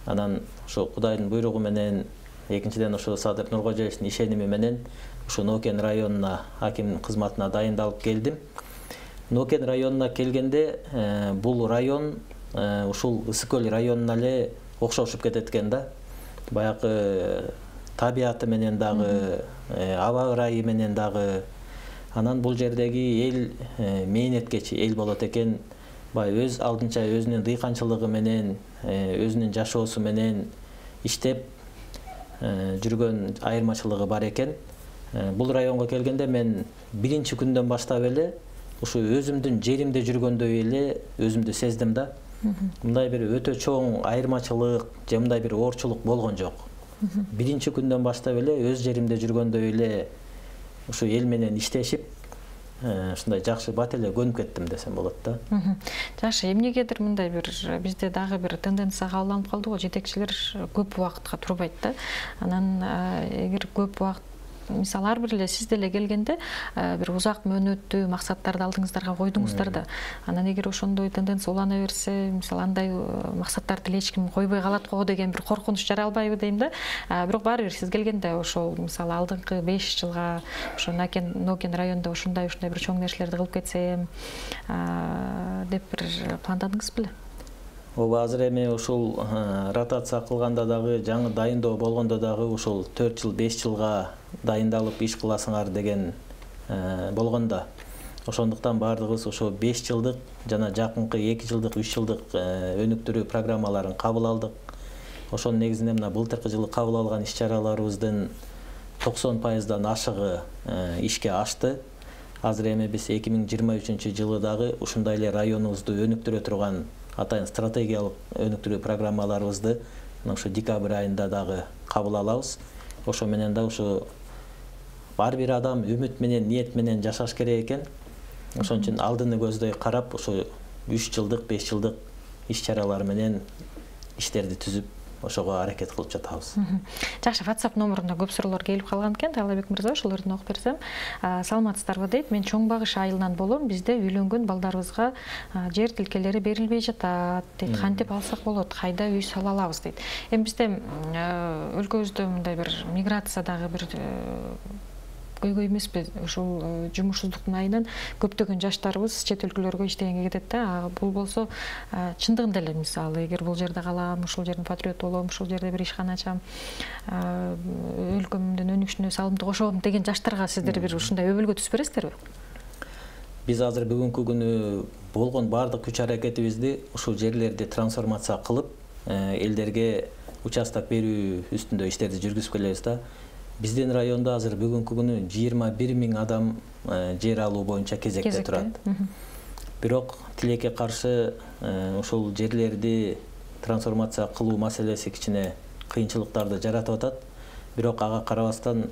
анан ушу Кудайдын буйругу менен, экинчиден ушу Садыр Нуркожоевичтин ишеними менен ушу Нокен районуна аким кызматына дайындалып келдим. Нокен районуна келгенде бул район ушул Ысык көл районуна эле окшошуп кетет экен да. Баягы табияты менен дагы, аба ырайы менен дагы. Анан бул жердеги эл мээнеткечи эл болот экен. Өз алдынча өзүнүн дыйканчылыгы менен, өзүнүн жашоосу менен иштеп жүргөн айырмачылыгы бар экен. Бул районго келгенде мен биринчи күндөн баштап эле ушу өзүмдүн жеримде жүргөндөй эле өзүмдү сездим да. Мындай бир өтө чоң айырмачылык, же мындай бир оорчулук болгон жок. Биринчи күндөн баштап эле өз жеримде жүргөндөй эле ушу эл менен иштешип, ушундай жакшы бат эле көнүп кеттим десем болот да. Жакшы, эмнегедир мындай бир бизде дагы бир тенденция кабылданып калды го, жетекчилер көп убакытка турбайт да. Анан эгер көп убакыт, мисалы ар бир эле сиз деле келгенде бир узак мөөнөттүү максаттарды алдыңыздарга койдуңуздар да. Анан эгер ошондой тенденция улана берсе, мисалы андай максаттарды эч ким койбой калат го деген бир коркунуч жаралбайбы дейм да. Бирок баары бир сиз келгенде ошол мисалы алдыңкы 5 жылга ошо Нокен районунда ушундай бир чоң нерселерди кылып кетсем деп бир пландадыңыз беле? Ооба, азыр эми ушул ротация кылганда дагы, жаңы дайындоо болгондо дагы ушул 4 жыл, 5 жылга дайындалып иш кыласыңар деген болгондо. Ошондуктан бардыгыбыз ошо 5 жылдык жана жакынкы 2 жылдык, 3 жылдык өнүктүрүү программаларын кабыл алдык. Ошонун негизинде мына былтыркы жылы кабыл алган иш-чараларыбыздын 90%дан ашыгы ишке ашты. Азыр эми биз 2023 жылы дагы ушундай эле районубузду өнүктүрө турган атайын стратегиялык өнүктүрүү программаларыбызды ушу декабрь айында дагы кабыл алабыз. Ошо менен да ушу бар бир адам үмүт менен, ниет менен жашаш керек экен. Ошон үчүн алдыны көздөй карап, ошо 3 жылдык, 5 жылдык иш-чаралар менен иштерди түзүп, ошого аракет кылып жатабыз. Жакшы, WhatsApp номуруна көп суроолор келип калган экен, Талабек мырза, ошолорду окуп берсем. Саламатсыздарбы дейт. Мен Чоң Багыш айылынан болом. Бизде үйлөнгөн балдарыбызга жер тилкелери берилбей жатат дейт. Кантип алсак болот? Кайда үй сала алабыз дейт. Эми бизде өлкөбүздө мындай бир миграциядагы бир көйгөй эмеспи, ушул жумушсуздуктун айынан көптөгөн жаштарыбыз чет өлкөлөргө иштегенге кетет да. Бул болсо чындыгында эле, мисалы, эгер бул жерде калам, ушул жердин патриот болом, ушул жерде бир ишкана ачам, өлкөмдүн өнүгүшүнө салымды кошом деген жаштарга сиздер бир ушундай өбөлгө түзүп бересиздерби? Биз азыр бүгүнкү күнү болгон бардык күч аракетибизди ушул жерлерди трансформация кылып, элдерге участок берүү үстүндө иштерди жүргүзүп келебиз да. Биздин районда азыр бүгүнкү күнү 21 000 адам жер алуу боюнча кезекте турат. Бирок тилекке каршы ушул жерлерди трансформация кылуу маселеси кичине кыйынчылыктарды жаратып атат. Бирок ага карабастан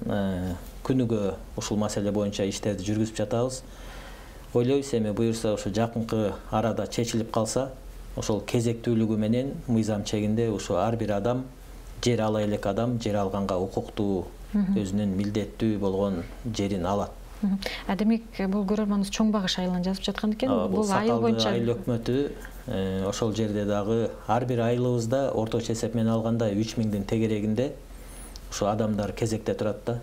күнүгө ушул маселе боюнча иштерди жүргүзүп жатабыз. Ойлойбуз, эми буюрса ушу жакынкы арада чечилип калса, ошол кезектүүлүгү менен мыйзам чегинде ушу ар бир адам, жер ала элек адам жер алганга укуктуу, өзүнүн милдеттүү болгон жерин алат. Демек, бұл көрерманыңыз чоң багыш айылын жазып жатқан екен. Бұл айыл бойынша айыл өкмөтү ошол жерде дагы ар бир айылыбызда орточо эсеп менен алганда 3000-дин тегерегинде ошо адамдар кезекте турат да.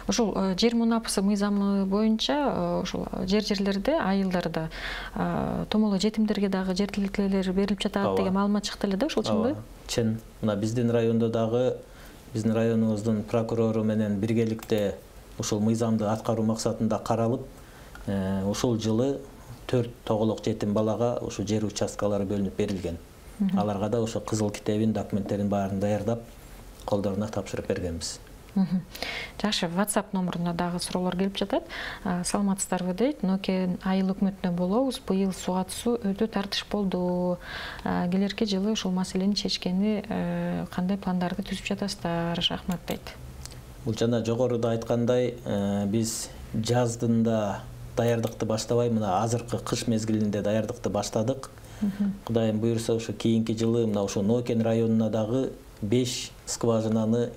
Ошол жер мунапысы мыйзамы боюнча ошол жерлерде, айылдарда томоло жетимдерге дагы жер тилкелер берилип жатат деген маалымат чыкты эле да, ошол чынбы? Чын. Мына биздин райондо дагы биздин районубуздун прокурору менен биргеликте ушул мыйзамды аткаруу максатында каралып, ушул жылы 4 тоголок жетим балага ушу жер участкалары бөлүнүп берилген. Аларга да ошо кызыл китебин, документтерин баарын даярдап, колдоруна тапшырып бергенбиз. Жакшы, WhatsApp номуруна дагы суроолор келип жатат. Саламатсыздарбы дейт. Нокен айыл өкмөтүнөн болобуз. Быйыл суга суу өтө тартыш болду. Келерки жылы ушул маселени чечкени кандай пландарды түзүп жатасыздар? Рахмат дейт. Бул жана жогоруда айткандай, биз жаздын да даярдыкты баштабай, мына азыркы кыш мезгилинде даярдыкты баштадык. Кудайым буйрса, ошо кийинки жылы мына ошо Нокен районуна дагы 5 скважинаны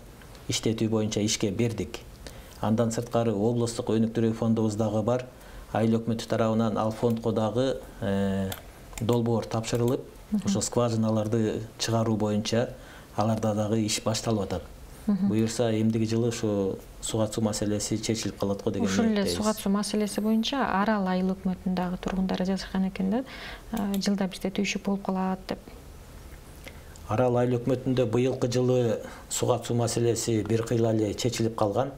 иштетүү боюнча ишке бердик. Андан сырткары облустук өнүктүрүү фондубуз дагы бар. Айыл өкмөтү тарабынан ал фондко дагы долбоор тапшырылып, ошо скважиналарды чыгаруу боюнча аларда дагы иш башталып атат. Буйрса эмдиги жылы ушу суга суу маселеси чечилип калат го деген ушул эле суга суу маселеси боюнча Арал айыл өкмөтүндөгү тургундар жазышкан экен да, жылда бизде түйшүк болуп калат деп. Арал айыл өкмөтүндө быйылкы жылы суга суу маселеси бир кыйла эле чечилип калган.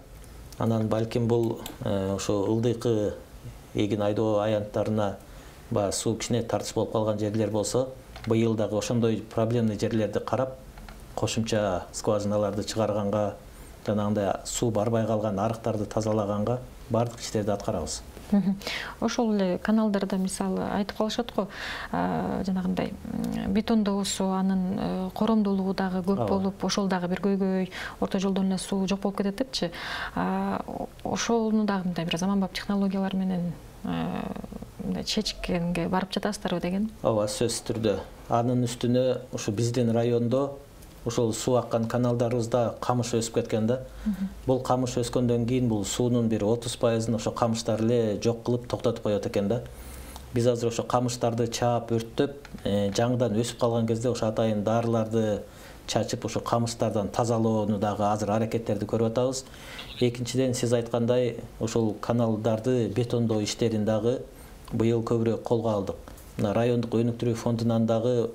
Анан балким бул ошо ылдыйкы эгин айдоо аянттарына суу кичине тартыш болуп калган жерлер болсо, быйыл дагы ошондой проблемный жерлерди карап, кошумча скважиналарды чыгарганга, жанагындай суу барбай калган арыктарды тазалаганга бардык иштерди аткарабыз. Ошол эле каналдарда мисалы айтып калышат го, жанагындай бетондоосу, анын коромдуулугу дагы көп болуп, ошол дагы бир көйгөй, орто жолдон эле суу жок болуп кетет депчи. Ошону дагы мындай бир заманбап технологиялар менен чечкенге барып жатасыздарбы деген? Ооба, сөзсүз түрдө. Анын үстүнө ушу биздин райондо ошол суу аккан каналдарыбызда камыш өсүп кеткен да. Бул камыш өскөндөн кийин бул суунун бир 30%-ын ошо камыштар эле жок кылып токтотуп коет экен да. Биз азыр ошо камыштарды чаап, өрттөп, жаңыдан өсүп калган кезде ошо атайын дарыларды чачып, ошо камыштардан тазалоону дагы азыр аракеттерди көрүп атабыз. Экинчиден, сиз айткандай, ошол каналдарды бетондоо иштерин дагы быйыл көбүрөөк колго алдык. Мына райондук өнүктүрүү фондунан дагы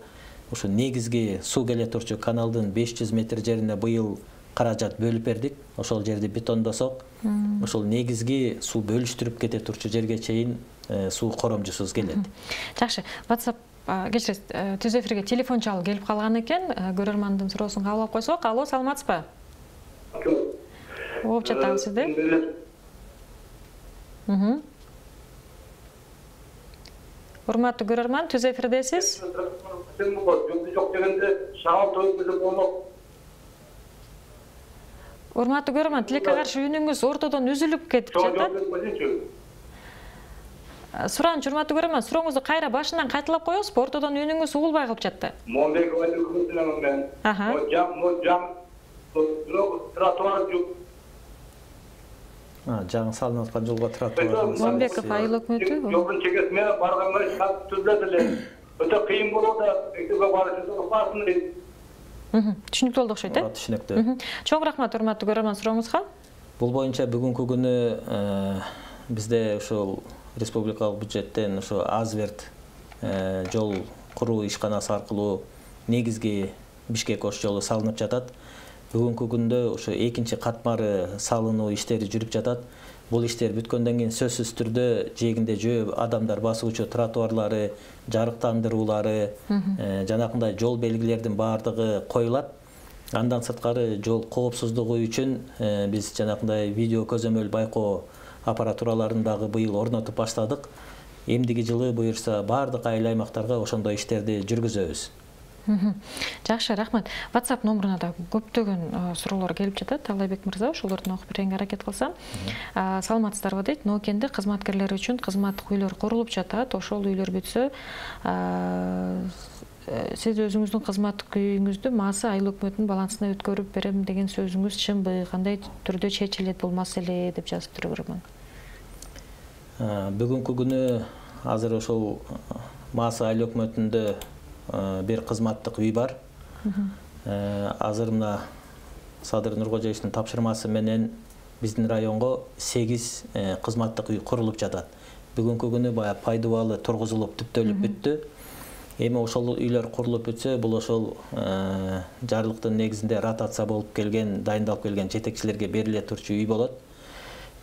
ошо негизги суу келе турчу каналдын 500 метр жерине быйыл каражат бөлүп бердик. Ошол жерди бетондосок, ошол негизги суу бөлүштүрүп кете турчу жерге чейин суу коромжусуз келет. Жакшы, WhatsApp кечиресиз, түз эфирге телефон чалып келип калган экен. Көрөрмандын суроосун кабыл алып койсок. Алло, саламатсызбы? Оп, жатабыз сизди. Урматтуу көрөрман, түз эфирдесиз. Урматтуу көрөрман, тилекке каршы үнүңүз ортодон үзүлүп кетип жатат. Суранчы, урматтуу көрөрман, сурооңузду кайра башынан кайталап коесузбу? Ортодон үнүңүз угулбай калып жатты. Жаңы салынып аткан жолго тротуар. Момбеков айыл өкмөтү. Жолдун чегесине барганга түзүлөт эле. Өтө кыйын болот да, экөөгө барышыбыз басын. Түшүнүктүү болду окшойт, э? Түшүнүктүү. Чоң рахмат, урматтуу көрөрман, сурооңузга. Бул боюнча бүгүнкү күнү бизде ошол республикалык бюджеттен ошо Азверт жол куруу ишканасы аркылуу негизги Бишкек-Ош жолу салынып жатат. Бүгүнкү күндө ошо экинчи катмары салынуу иштери жүрүп жатат. Бул иштер бүткөндөн кийин сөзсүз түрдө жээгинде жөө адамдар басуучу тротуарлары, жарыктандыруулары, жанакындай жол белгилердин баардыгы коюлат. Андан сырткары жол коопсуздугу үчүн биз жанакындай видео көзөмөл байкоо аппаратураларын дагы быйыл орнотуп баштадык. Эмдиги жылы буюрса баардык айыл аймактарга ошондой иштерди жүргүзөбүз. Жакшы, рахмат. WhatsApp номуруна да көптөгөн суроолор келип жатат. Талайбек мырза, ошолордун окуп берүүгө аракет кылсам. Саламатсыздарбы дейт. Нокенде кызматкерлер үчүн кызматтык үйлөр курулуп жатат. Ошол үйлөр бүтсө, сиз өзүңүздүн кызматтык үйүңүздү маасы айыл өкмөтүнүн балансына өткөрүп берем деген сөзүңүз чынбы, кандай түрдө чечилет бул маселе деп жазыптыр көрөрмөн. Бүгүнкү күнү азыр ошол маасы айыл өкмөтүндө бир кызматтык үй бар. Азыр мына Садыр Нуркожоевичтин тапшырмасы менен биздин районго 8 кызматтык үй курулуп жатат. Бүгүнкү күнү бая пайдубалы тургузулуп түптөлүп бүттү. Эми ошол үйлөр курулуп бүтсө, бул ошол жарлыктын негизинде ротация болуп келген, дайындалып келген жетекчилерге бериле турчу үй болот.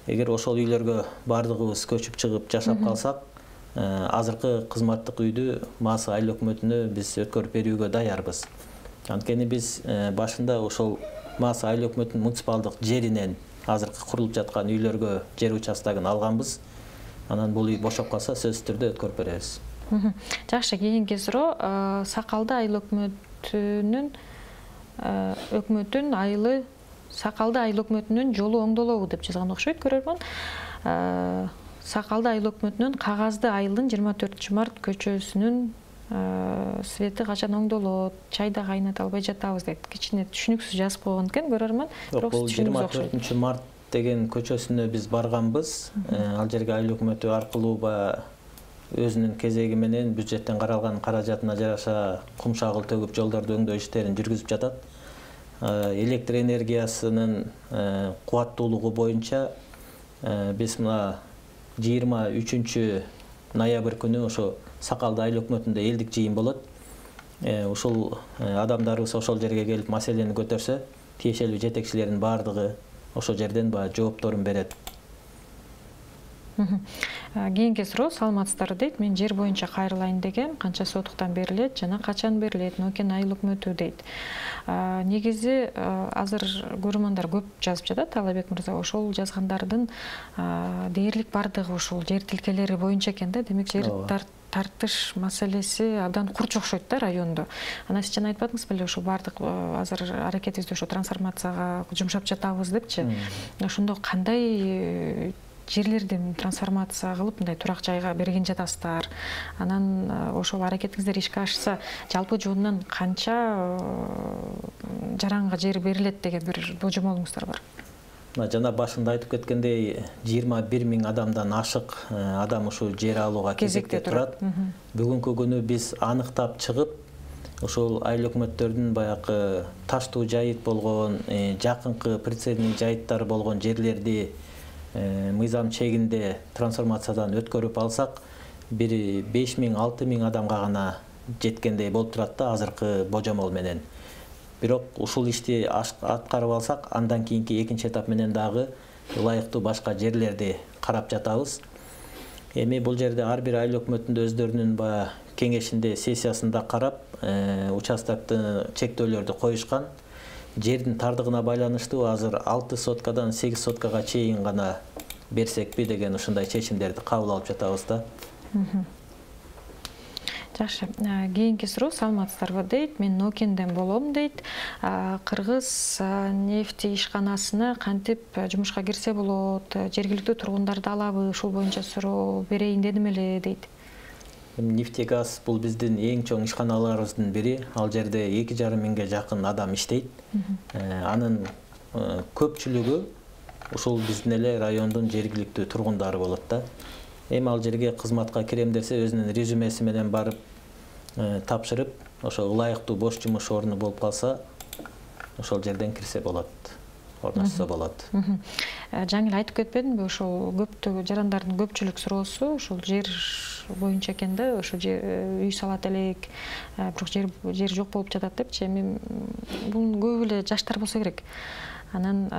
Эгер ошол үйлөргө бардыгыбыз көчүп чыгып жашап калсак, азыркы кызматтык үйдү маасы айыл өкмөтүнө биз өткөрүп берүүгө даярбыз. Анткени биз башында ошол маасы айыл өкмөтүнүн муниципалдык жеринен азыркы курулуп жаткан үйлөргө жер участогун алганбыз. Анан бул үй бошоп калса, сөзсүз түрдө өткөрүп беребиз. Жакшы, кийинки суроо, Сакалды айыл өкмөтүн айылы Сакалды айыл өкмөтүнүн жолу оңдолобу деп жазган окшойт көрөрмөн. Сакалды айыл өкмөтүнүн кагазды айылдын 24 март көчөсүнүн свети качан оңдолот, чайда кайната албай жатабыз дейт. Кичине түшүнүксүз жазып койгон экен көрөрмөн. Бирок бул 24 март деген көчөсүнө биз барганбыз. Ал жерге айыл өкмөтү аркылуу өзүнүн кезеги менен бюджеттен каралган каражатына жараша кум шагыл төгүп жолдорду өңдөө иштерин жүргүзүп жатат. Электр энергиясынын кубаттуулугу боюнча биз мына 23 ноябрь күнү ошо Сакалды айыл өкмөтүндө элдик жыйын болот. Ушул адамдарыбыз ошол жерге келип маселени көтөрсө, тиешелүү жетекчилердин бардыгы ошол жерден жоопторун берет. Кийинки суроо, саламатсыздар дейт. Мен жер боюнча кайрылайын дегем, канча сотуктан берилет жана качан берилет? Нокен айыл өкмөтү дейт. Негизи азыр көрөрмандар көп жазып жатат, Талабек мырза. Ошол жазгандардын дээрлик бардыгы ушул жер тилкелери боюнча экен да. Демек жер тартыш маселеси абдан курч окшойт да райондо. Анан сиз жана айтпадыңыз беле, ошо бардык азыр аракетибизди ошо трансформацияга жумшап жатабыз депчи. Ошондо кандай жерлерди трансформация кылып мындай турак жайга берген жатасыздар? Анан ошол аракетиңиздер ишке ашса, жалпы жонунан канча жаранга жер берилет деген бир божомолуңуздар бар? Жана башында айтып кеткендей, 21 000 адамдан ашык адам ушул жер алууга кезекте турат. Бүгүнкү күнү биз аныктап чыгып, ошол айыл өкмөттөрдүн баягы таштуу жайыт болгон, жакынкы прицельный жайыттар болгон жерлерди мыйзам чегинде трансформациядан өткөрүп алсак, бир 5 000 6 000 адамга гана жеткендей болуп турат да азыркы божомол менен. Бирок ушул ишти аткарып алсак, андан кийинки экинчи этап менен дагы ылайыктуу башка жерлерди карап жатабыз. Эми бул жерде ар бир айыл өкмөтүндө өздөрүнүн кеңешинде, сессиясында карап, участокты чектөөлөрдү коюшкан. Жердин тардыгына байланыштуу азыр 6 соткадан 8 соткага чейин гана берсекпи деген ушундай чечимдерди кабыл алып жатабыз да. Жакшы. Кийинки суроо, саламатсыздарбы дейт. Мен Нокенден болом дейт. Кыргыз нефти ишканасына кантип жумушка кирсе болот? Жергиликтүү тургундарды алабы? Ушул боюнча суроо берейин дедим эле дейт. Нефтегаз бул биздин эң чоң ишканаларыбыздын бири. Ал жерде 2,5 миңге жакын адам иштейт. Анын көпчүлүгү ушул биздин эле райондун жергиликтүү тургундары болот да. Эми ал жерге кызматка кирем десе, өзүнүн резюмеси менен барып тапшырып, ошо ылайыктуу бош жумуш орну болуп калса, ошол жерден кирсе болот, орношсо болот. Жаңы эле айтып кетпедимби, ошол көптөгөн жарандардын көпчүлүк суроосу ушул жер боюнча экен да, ошо үй салат элек, бирок жер жок болуп жатат депчи. Эми бул көп эле жаштар болсо керек. Анан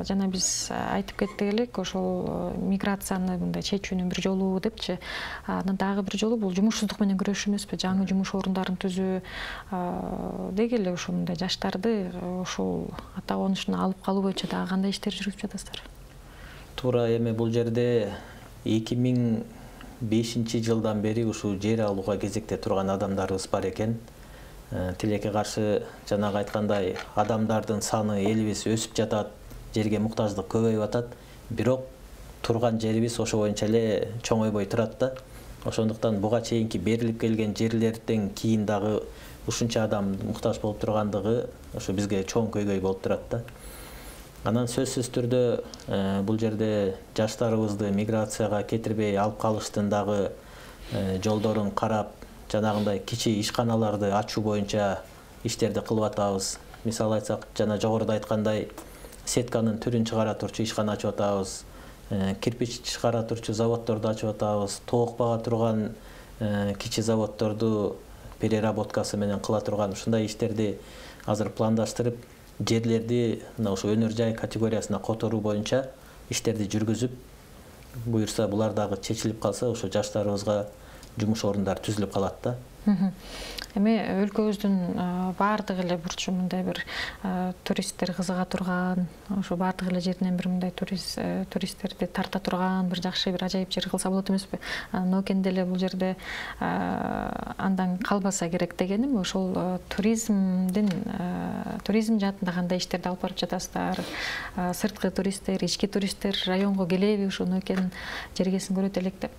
жана биз айтып кеттик элек, ошол миграцияны мындай чечүүнүн бир жолу депчи. Анан дагы бир жолу бул жумушсуздук менен күрөшүү эмеспи, жаңы жумуш орундарын түзүү. Деги эле ошондой жаштарды ошол ата конушуна алып калуу боюнча дагы кандай иштер жүргүзүп жатасыздар? Туура, эми бул жерде 2005 жылдан бери ушул жер алууга кезекте турган адамдарыбыз бар экен. Тилекке каршы жанагы айткандай адамдардын саны элибиз өсүп жатат, жерге муктаждык көбөйүп атат. Бирок турган жерибиз ошо боюнча эле чоңойбой турат да. Ошондуктан буга чейинки берилип келген жерлерден кийин дагы ушунча адам муктаж болуп тургандыгы ошо бизге чоң көйгөй болуп турат да. Анан сөзсүз түрдө бул жерде жаштарыбызды миграцияга кетирбей алып калыштын дагы жолдорун карап, жанагындай кичи ишканаларды ачуу боюнча иштерди кылып атабыз. Мисалы айтсак, жана жогоруда айткандай, сетканын түрүн чыгара турчу ишкана ачып атабыз. Кирпич чыгара турчу заводдорду ачып атабыз. Тоок бага турган кичи заводдорду переработкасы менен кыла турган ушундай иштерди азыр пландаштырып, жерлерди мына ошо өнөр жай категориясына которуу боюнча иштерди жүргүзүп, буюрса булар дагы чечилип калса, ошо жаштарыбызга жумуш орундары түзүлүп калат да. Эми өлкөбүздүн баардык эле бурчу мындай бир туристтер кызыга турган, ошо баардык эле жеринен бир мындай туристтерди тарта турган бир жакшы бир ажайып жер кылса болот эмеспи? Нокен деле бул жерде андан калбаса керек дегеним, ошол туризм жаатында кандай иштерди алып барып жатасыздар? Сырткы туристтер, ички туристтер районго келеби, ушу Нокен жергесин көрөт элек деп?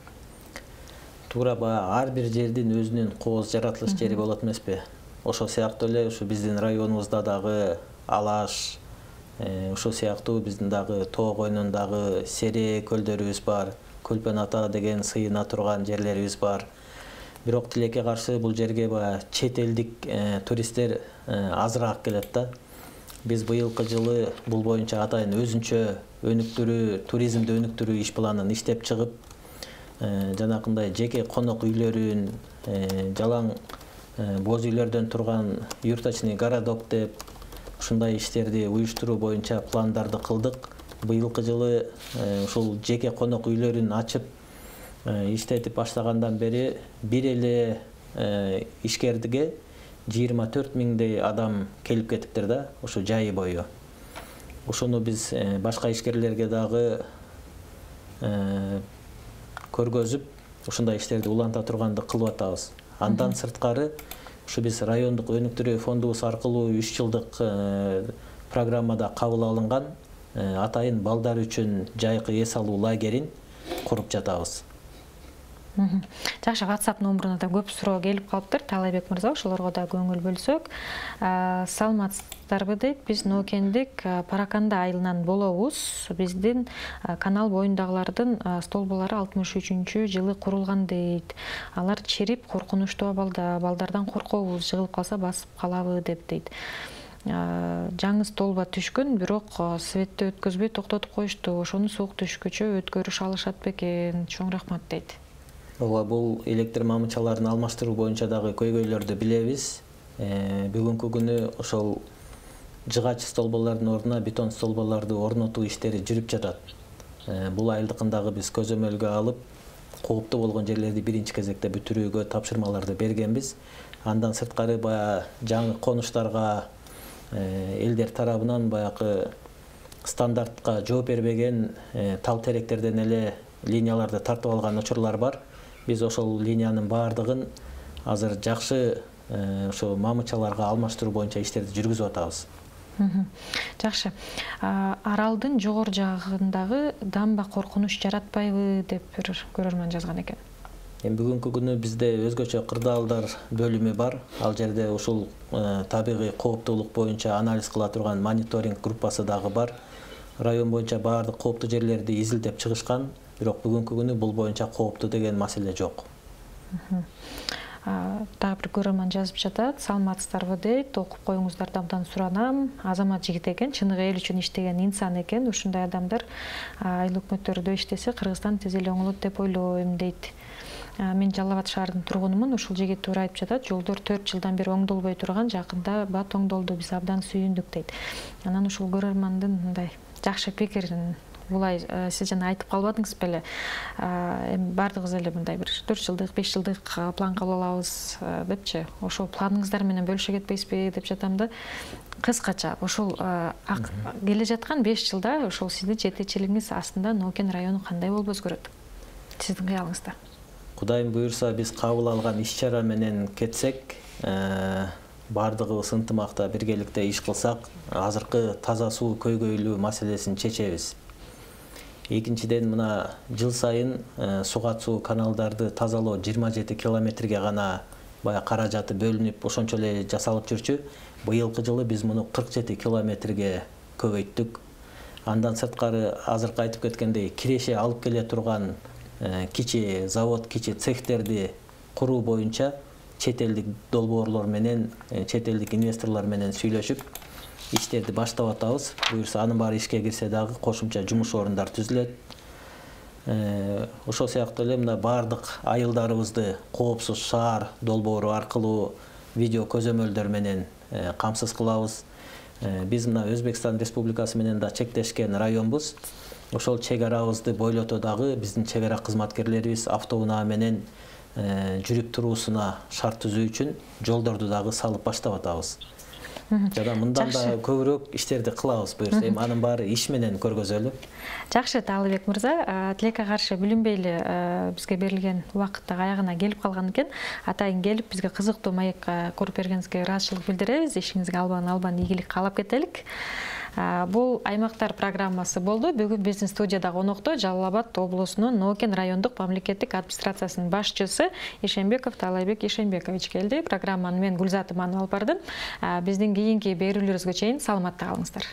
Туура ар бир жердин өзүнүн кооз жаратылыш жери болот эмеспи? Ошол сыяктуу эле ушу биздин районубузда дагы Алаш, ошол сыяктуу биздин дагы тоо койнундагы Сере көлдөрүбүз бар, Көлпөн ата деген сыйына турган жерлерибиз бар. Бирок тилекке каршы бул жерге чет элдик туристтер азыраак келет да. Биз быйылкы жылы бул боюнча атайын өзүнчө өнүктүрүү, туризмди өнүктүрүү иш планын иштеп чыгып, жанакындай жеке конок үйлөрүн, жалаң боз үйлөрдөн турган юртачный городок деп ушундай иштерди уюштуруу боюнча пландарды кылдык. Быйылкы жылы ушул жеке конок үйлөрүн ачып иштетип баштагандан бери бир эле ишкердиге 24 миңдей адам келип кетиптир да, ошо жайы бою. Ошону биз башка ишкерлерге дагы көргөзүп, ушундай иштерди уланта турганды кылып атабыз. Андан сырткары, ушу биз райондук өнүктүрүү фондубуз аркылуу 3 жылдык программада кабыл алынган атайын балдар үчүн жайкы эс алуу лагерин куруп жатабыз. Жакшы, WhatsApp номуруна да көп суроо келип калыптыр. Таалайбек мырза, ошолорго да көңүл бөлсөк. Саламатсыздарбы дейт, биз Нокендик Параканда айылынан болобуз. Биздин канал боюндагылардын столболору 63-жылы курулган дейт. Алар чирип, коркунучтуу абалда, балдардан коркобуз, жыгылып калса басып калабы деп дейт. Жаңы столба түшкөн, бирок светти өткөзбөй токтотуп коюшту. Ошону суук түшкүчө өткөрүш алышат бекен? Чоң рахмат дейт. Бул электр мамычаларын алмаштыруу боюнча дагы көйгөйлөрдү билебиз. Бүгүнкү күнү ошол жыгач столболордун ордуна бетон столболорду орнотуу иштери жүрүп жатат. Бул айылдыкындагы биз көзөмөлгө алып, кооптуу болгон жерлерди биринчи кезекте бүтүрүүгө тапшырмаларды бергенбиз. Андан сырткары жаңы конуштарга элдер тарабынан баягы стандартка жооп бербеген тал теректерден эле линияларды тартып алган учурлар бар. Биз ошол линиянын баардыгын азыр жакшы ошо мамычаларга алмаштыруу боюнча иштерди жүргүзүп атабыз. Жакшы. Аралдын жогору жагындагы дамба коркунуч жаратпайбы деп бир көрөрман жазган экен. Бүгүнкү күнү бизде өзгөчө кырдаалдар бөлүмү бар. Ал жерде ушул табигый кооптуулук боюнча анализ кыла турган мониторинг группасы дагы бар. Район боюнча баардык кооптуу жерлерди изилдеп чыгышкан. Бирок бүгүнкү күнү бул боюнча кооптуу деген маселе жок. Дагы бир көрөрман жазып жатат. Саламатсыздарбы дейт, окуп коюңуздар абдан суранам. Азамат жигит экен, чыныгы эл үчүн иштеген инсан экен. Ушундай адамдар айыл өкмөттөрдө иштесе, Кыргызстан тез эле оңолот деп ойлойм дейт. Мен Жалал Абад шаарынын тургунумун. Ушул жигит туура айтып жатат. Жолдор 4 жылдан бери оңдолбой турган, жакында бат оңдолду, биз абдан сүйүндүк дейт. Анан ушул көрөрмандын мындай жакшы пикирин булай сиз жана айтып калбадыңыз беле? Эми бардыгыбыз эле мындай бир 4 жылдык, 5 жылдык план кабыл алабыз депчи. Ошол планыңыздар менен бөлүшө кетпейсизби деп жатам да. Кыскача, ошол келе жаткан 5 жылда ошол сиздин жетекчилигиңиз астында Нокен району кандай болуп өзгөрөт? Сиздин кыялыңызда. Кудайым буйрса, биз кабыл алган иш-чара менен кетсек, бардыгыбыз ынтымакта биргеликте иш кылсак, азыркы таза суу көйгөйлүү маселесин чечебиз. Экинчиден мына жыл сайын суга суу каналдарды тазалоо 27 километрге гана бая каражаты бөлүнүп ошончо эле жасалып жүрчү. Быйылкы жылы биз муну 47 километрге көбөйттүк. Андан сырткары азыркы айтып кеткендей киреше алып келе турган кичи завод, кичи цехтерди куруу боюнча чет элдик долбоорлор менен, чет элдик инвесторлор менен сүйлөшүп иштерди баштап атабыз. Буюрса анын баары ишке кирсе дагы кошумча жумуш орундар түзүлөт. Ошол сыяктуу эле мына бардык айылдарыбызды коопсуз шаар долбоору аркылуу видео көзөмөлдөр менен камсыз кылабыз. Биз мына Өзбекстан Республикасы менен да чектешкен районбуз. Ошол чек арабызды бойлото дагы биздин чек ара кызматкерлерибиз автоунаа менен жүрүп туруусуна шарт түзүү үчүн жолдорду дагы салып баштап атабыз. Жада мындан да көбүрөөк иштерди кылабыз буюрса, эми анын баары иш менен көргөзөлү. Жакшы, Таалыбек мырза, тилекке каршы билинбей эле бизге берилген убакыт да аягына келип калган экен. Атайын келип бизге кызыктуу маек коруп бергениңизге ыраазычылык билдиребиз. Ишиңизге албан ийгилик каалап кетелик. Бул аймактар программасы болду. Бүгүн биздин студияда конокто Жалал Абад облусунун Ноокин райондук мамлекеттик администрациясынын башчысы Ишенбеков Таалайбек Ишенбекович келди. Программаны мен Гүлзат Иманова алып бардым. Биздин кийинки берүүлөрүбүзгө чейин саламатта калыңыздар.